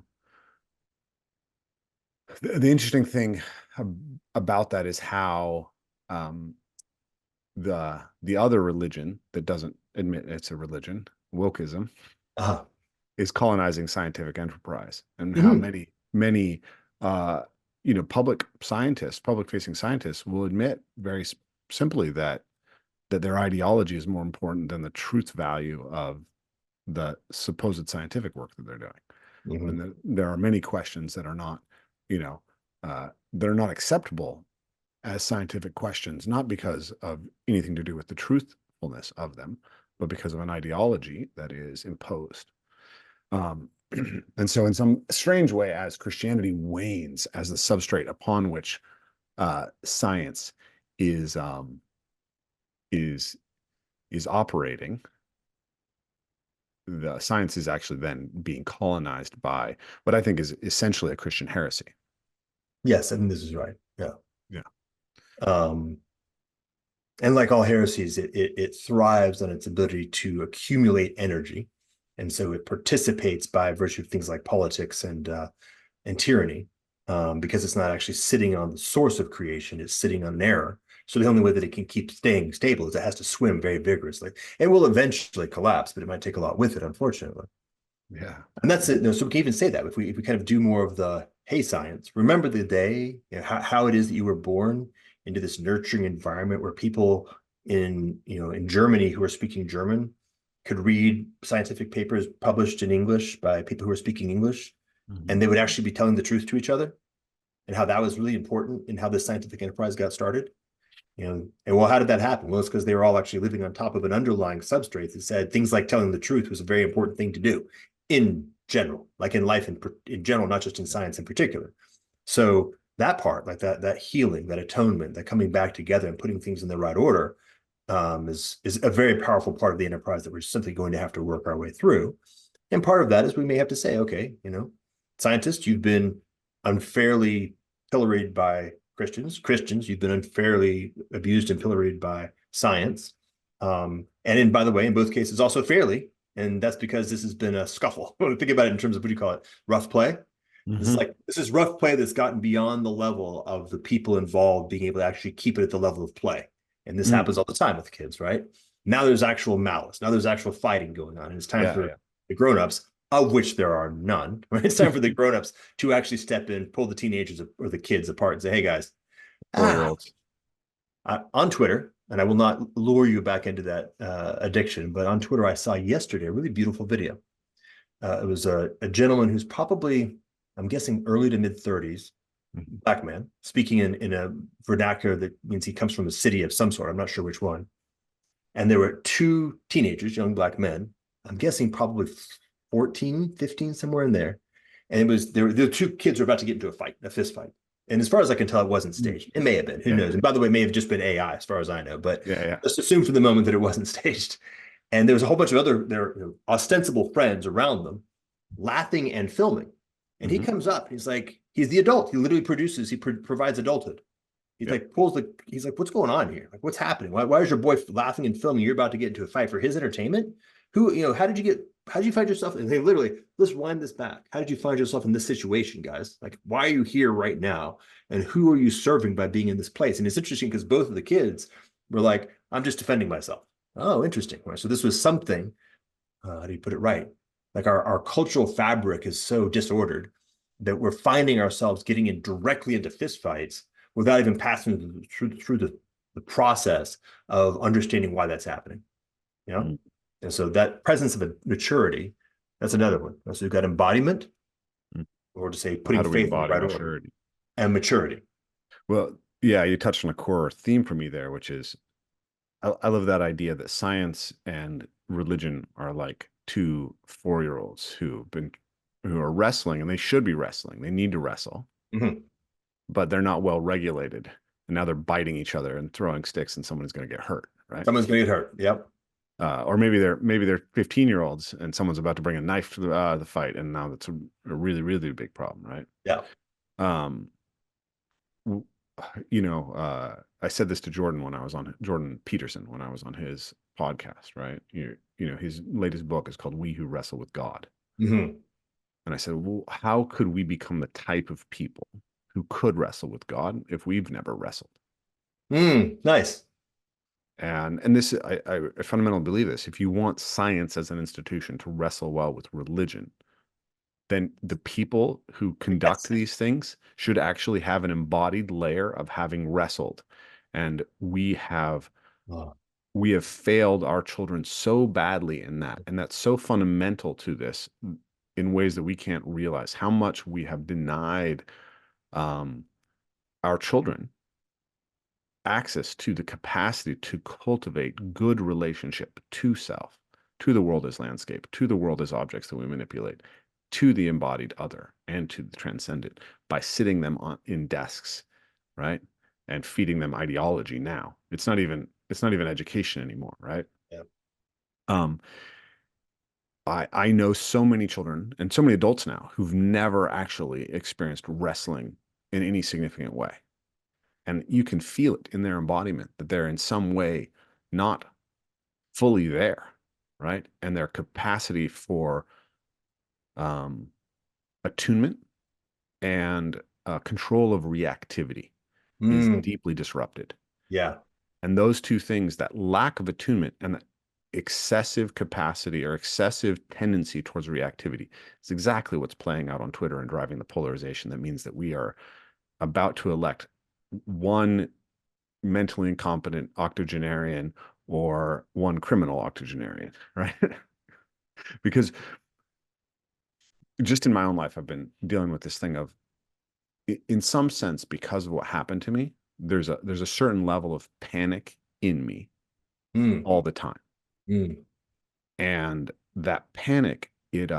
Speaker 1: interesting thing about that is how the other religion that doesn't admit it's a religion, wokeism, is colonizing scientific enterprise, and how many public scientists, public-facing scientists will admit very simply that their ideology is more important than the truth value of the supposed scientific work that they're doing. And there are many questions that are not, they're not acceptable as scientific questions, not because of anything to do with the truthfulness of them, but because of an ideology that is imposed. And so in some strange way, as Christianity wanes as the substrate upon which science is operating, the science is actually then being colonized by what I think is essentially a Christian heresy.
Speaker 2: Yes, I think this is right. Yeah.
Speaker 1: Yeah.
Speaker 2: And like all heresies, it thrives on its ability to accumulate energy. And so it participates by virtue of things like politics and tyranny, because it's not actually sitting on the source of creation, it's sitting on an error. So the only way that it can keep staying stable is it has to swim very vigorously. It will eventually collapse, but it might take a lot with it, unfortunately.
Speaker 1: Yeah.
Speaker 2: And that's it. So we can even say that if we kind of do more of the, hey, science, remember the day, how it is that you were born. into this nurturing environment where people in Germany who are speaking German could read scientific papers published in English by people who are speaking English, and they would actually be telling the truth to each other, and how that was really important in how this scientific enterprise got started. And well, how did that happen? Well, it's because they were all actually living on top of an underlying substrate that said things like telling the truth was a very important thing to do in general, like in life in general, not just in science in particular. So that part, like that healing, that atonement, that coming back together and putting things in the right order, is a very powerful part of the enterprise that we're simply going to have to work our way through. And part of that is we may have to say, okay, scientists, you've been unfairly pilloried by Christians, you've been unfairly abused and pilloried by science. And by the way, in both cases, also fairly. And that's because this has been a scuffle. Think about it in terms of, what do you call it? Rough play. This is rough play that's gotten beyond the level of the people involved being able to actually keep it at the level of play. And this happens all the time with kids, right? Now there's actual malice. Now there's actual fighting going on. And it's time for the grownups, of which there are none, right? It's time for the grownups to actually step in, pull the teenagers or the kids apart and say, hey guys, on Twitter, and I will not lure you back into that addiction, but on Twitter, I saw yesterday a really beautiful video. It was a gentleman who's probably, I'm guessing, early to mid 30s, black man, speaking in a vernacular that means he comes from a city of some sort. I'm not sure which one. And there were two teenagers, young black men, I'm guessing probably 14, 15, somewhere in there. And the two kids were about to get into a fist fight. And as far as I can tell, it wasn't staged. It may have been, who knows? And by the way, it may have just been AI as far as I know, but let's assume for the moment that it wasn't staged. And there was a whole bunch of their ostensible friends around them laughing and filming. And he comes up, he's like, he's the adult. He literally produces, he provides adulthood. He's like, he's like, what's going on here? Like, what's happening? Why is your boy laughing and filming? You're about to get into a fight for his entertainment? How did you find yourself? And they literally, let's wind this back. How did you find yourself in this situation, guys? Like, why are you here right now? And who are you serving by being in this place? And it's interesting because both of the kids were like, I'm just defending myself. Oh, interesting. Right? So this was something, how do you put it right? Like our cultural fabric is so disordered that we're finding ourselves getting directly into fistfights without even passing through the process of understanding why that's happening. And so that presence of a maturity, that's another one. So you've got embodiment, or to say putting faith in the right order, and maturity.
Speaker 1: Well, yeah, you touched on a core theme for me there, which is I love that idea that science and religion are like two 4-year-olds who are wrestling, and they should be wrestling. They need to wrestle, but they're not well regulated, and now they're biting each other and throwing sticks, and someone's going to get hurt. Right?
Speaker 2: Someone's going to get hurt. Yep.
Speaker 1: Or maybe they're 15-year-olds, and someone's about to bring a knife to the fight, and now that's a really, really big problem, right?
Speaker 2: Yeah.
Speaker 1: I said this to Jordan Peterson when I was on his podcast, right? His latest book is called "We Who Wrestle with God," and I said, well, how could we become the type of people who could wrestle with God if we've never wrestled?
Speaker 2: Nice.
Speaker 1: And this, I fundamentally believe this. If you want science as an institution to wrestle well with religion, then the people who conduct these things should actually have an embodied layer of having wrestled. And we have failed our children so badly in that. And that's so fundamental to this in ways that we can't realize how much we have denied our children access to the capacity to cultivate good relationship to self, to the world as landscape, to the world as objects that we manipulate, to the embodied other, and to the transcendent by sitting them in desks, right? And feeding them ideology now. It's not even education anymore, right?
Speaker 2: Yeah.
Speaker 1: I know so many children and so many adults now who've never actually experienced wrestling in any significant way. And you can feel it in their embodiment that they're in some way not fully there, right? And their capacity for attunement and control of reactivity is deeply disrupted.
Speaker 2: Yeah.
Speaker 1: And those two things, that lack of attunement and the excessive capacity or excessive tendency towards reactivity, is exactly what's playing out on Twitter and driving the polarization. That means that we are about to elect one mentally incompetent octogenarian or one criminal octogenarian, right? Because just in my own life, I've been dealing with this thing of, in some sense, because of what happened to me, there's a certain level of panic in me
Speaker 2: Mm,
Speaker 1: all the time.
Speaker 2: mm,
Speaker 1: And that panic, it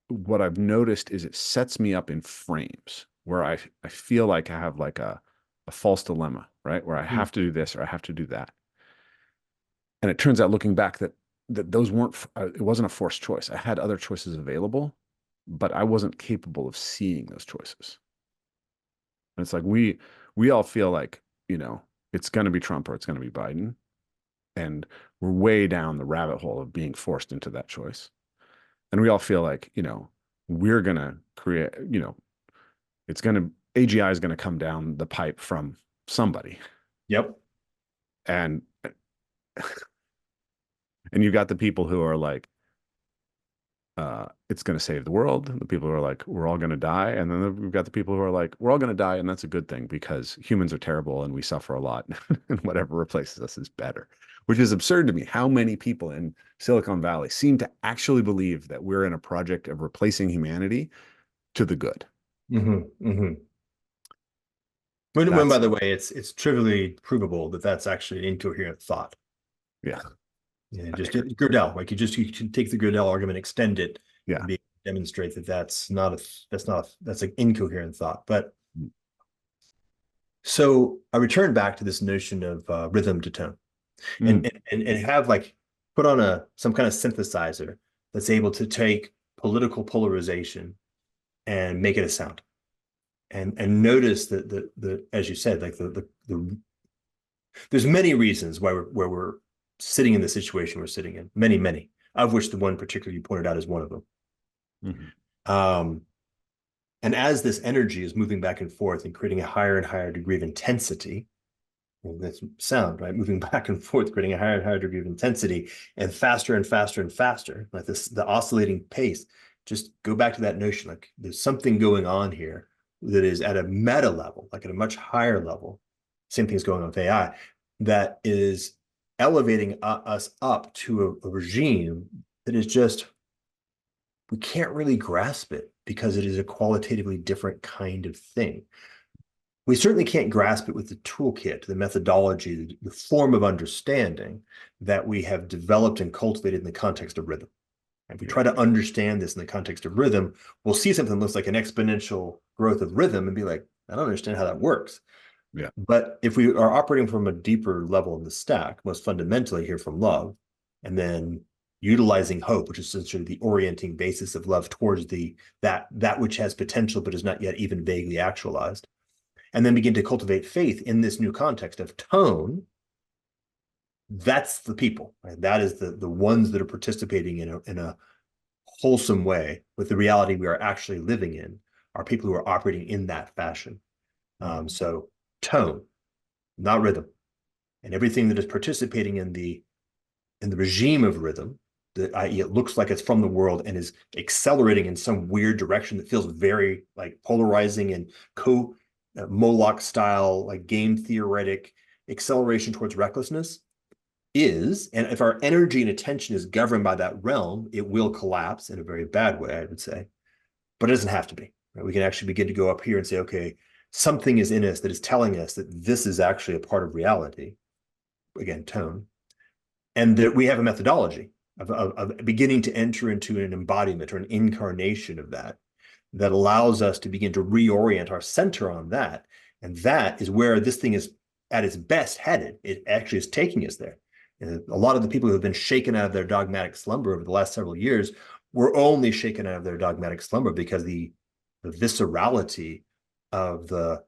Speaker 1: what I've noticed is it sets me up in frames where I feel like I have like a false dilemma, right? Where I
Speaker 2: mm.
Speaker 1: have to do this or I have to do that. And it turns out, looking back, that those weren't, it wasn't a forced choice. I had other choices available, but I wasn't capable of seeing those choices. And it's like we all feel like, it's going to be Trump or it's going to be Biden, and we're way down the rabbit hole of being forced into that choice. And we all feel like, we're going to create, it's going to, AGI is going to come down the pipe from somebody.
Speaker 2: Yep.
Speaker 1: And you've got the people who are like, it's going to save the world. The people who are like, we're all going to die. And then we've got the people who are like, we're all going to die. And that's a good thing because humans are terrible and we suffer a lot and whatever replaces us is better, which is absurd to me. How many people in Silicon Valley seem to actually believe that we're in a project of replacing humanity to the good?
Speaker 2: Mm-hmm, mm-hmm. When, by the way, it's trivially provable that that's actually an incoherent thought.
Speaker 1: Yeah.
Speaker 2: Yeah, just Gödel, like you can take the Gödel argument, extend it,
Speaker 1: Yeah.
Speaker 2: and demonstrate that that's an incoherent thought. But so I return back to this notion of rhythm to tone,
Speaker 1: Mm.
Speaker 2: and have like put on some kind of synthesizer that's able to take political polarization and make it a sound, and notice that the as you said, like the there's many reasons why we're sitting in the situation we're sitting in, many, of which the one particular you pointed out is one of them.
Speaker 1: Mm-hmm.
Speaker 2: And as this energy is moving back and forth and creating a higher and higher degree of intensity, and that's sound, right? Moving back and forth, creating a higher and higher degree of intensity, and faster and faster and faster, like this, the oscillating pace. Just go back to that notion, like there's something going on here that is at a meta level, like at a much higher level. Same thing's going on with AI, that is elevating us up to a regime that is just, we can't really grasp it because it is a qualitatively different kind of thing. We certainly can't grasp it with the toolkit, the methodology, the form of understanding that we have developed and cultivated in the context of rhythm. If we try to understand this in the context of rhythm, we'll see something that looks like an exponential growth of rhythm and be like, I don't understand how that works.
Speaker 1: Yeah.
Speaker 2: But if we are operating from a deeper level in the stack, most fundamentally here from love, and then utilizing hope, which is essentially the orienting basis of love towards that which has potential but is not yet even vaguely actualized, and then begin to cultivate faith in this new context of tone, that's the people, right? That is the ones that are participating in a wholesome way with the reality we are actually living in, are people who are operating in that fashion. So tone, not rhythm, and everything that is participating in the regime of rhythm, that i.e. it looks like it's from the world and is accelerating in some weird direction that feels very like polarizing and Moloch style, like game theoretic acceleration towards recklessness is, and if our energy and attention is governed by that realm, it will collapse in a very bad way, I would say, but it doesn't have to be, right? We can actually begin to go up here and say, okay, something is in us that is telling us that this is actually a part of reality, again, tone, and that we have a methodology of beginning to enter into an embodiment or an incarnation of that allows us to begin to reorient our center on that. And that is where this thing is at its best headed. It actually is taking us there. And a lot of the people who have been shaken out of their dogmatic slumber over the last several years were only shaken out of their dogmatic slumber because the viscerality of the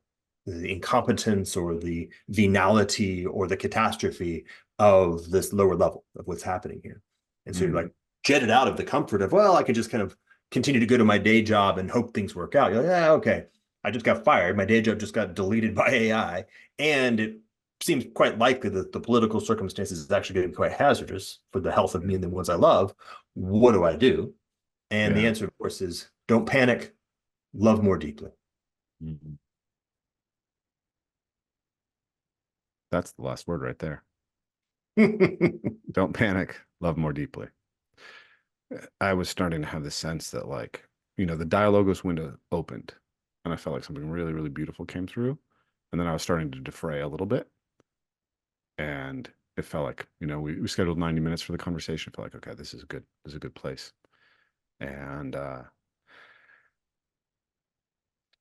Speaker 2: incompetence or the venality or the catastrophe of this lower level of what's happening here. And so you're like jetted out of the comfort of, well, I can just kind of continue to go to my day job and hope things work out. You're like, yeah, okay. I just got fired. My day job just got deleted by AI. And it seems quite likely that the political circumstances is actually going to be quite hazardous for the health of me and the ones I love. What do I do? And the answer, of course, is don't panic, love more deeply.
Speaker 1: Mhm. That's the last word right there. Don't panic, love more deeply. I was starting to have the sense that, like, the dialogos window opened and I felt like something really, really beautiful came through. And then I was starting to defray a little bit. And it felt like, we scheduled 90 minutes for the conversation. I felt like, okay, this is a good place. And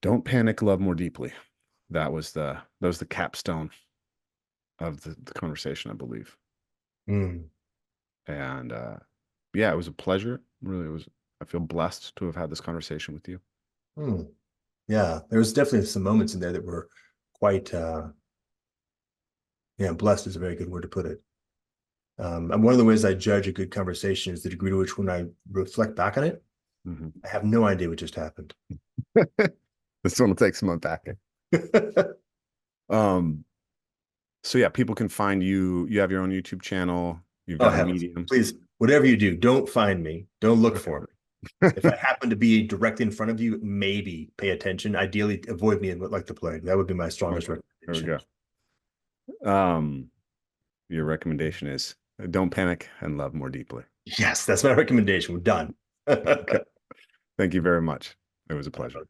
Speaker 1: don't panic, love more deeply. That was the capstone of the conversation, I believe.
Speaker 2: Mm,
Speaker 1: And yeah, it was a pleasure. Really, I feel blessed to have had this conversation with you.
Speaker 2: mm. Yeah, there was definitely some moments in there that were quite, yeah, blessed is a very good word to put it. And one of the ways I judge a good conversation is the degree to which when I reflect back on it,
Speaker 1: Mhm.
Speaker 2: I have no idea what just happened.
Speaker 1: This one will take some unpacking. Um, so yeah, people can find you. You have your own YouTube channel. You've
Speaker 2: Oh,
Speaker 1: got a
Speaker 2: heavens.
Speaker 1: Medium.
Speaker 2: Please, whatever you do, don't find me. Don't look
Speaker 1: Okay.
Speaker 2: for me. If I happen to be directly in front of you, maybe pay attention. Ideally, avoid me like the plague. That would be my strongest
Speaker 1: Okay. There we
Speaker 2: recommendation.
Speaker 1: go. Your recommendation is don't panic and love more deeply.
Speaker 2: Yes, that's my recommendation. We're done.
Speaker 1: Okay. Thank you very much. It was a pleasure.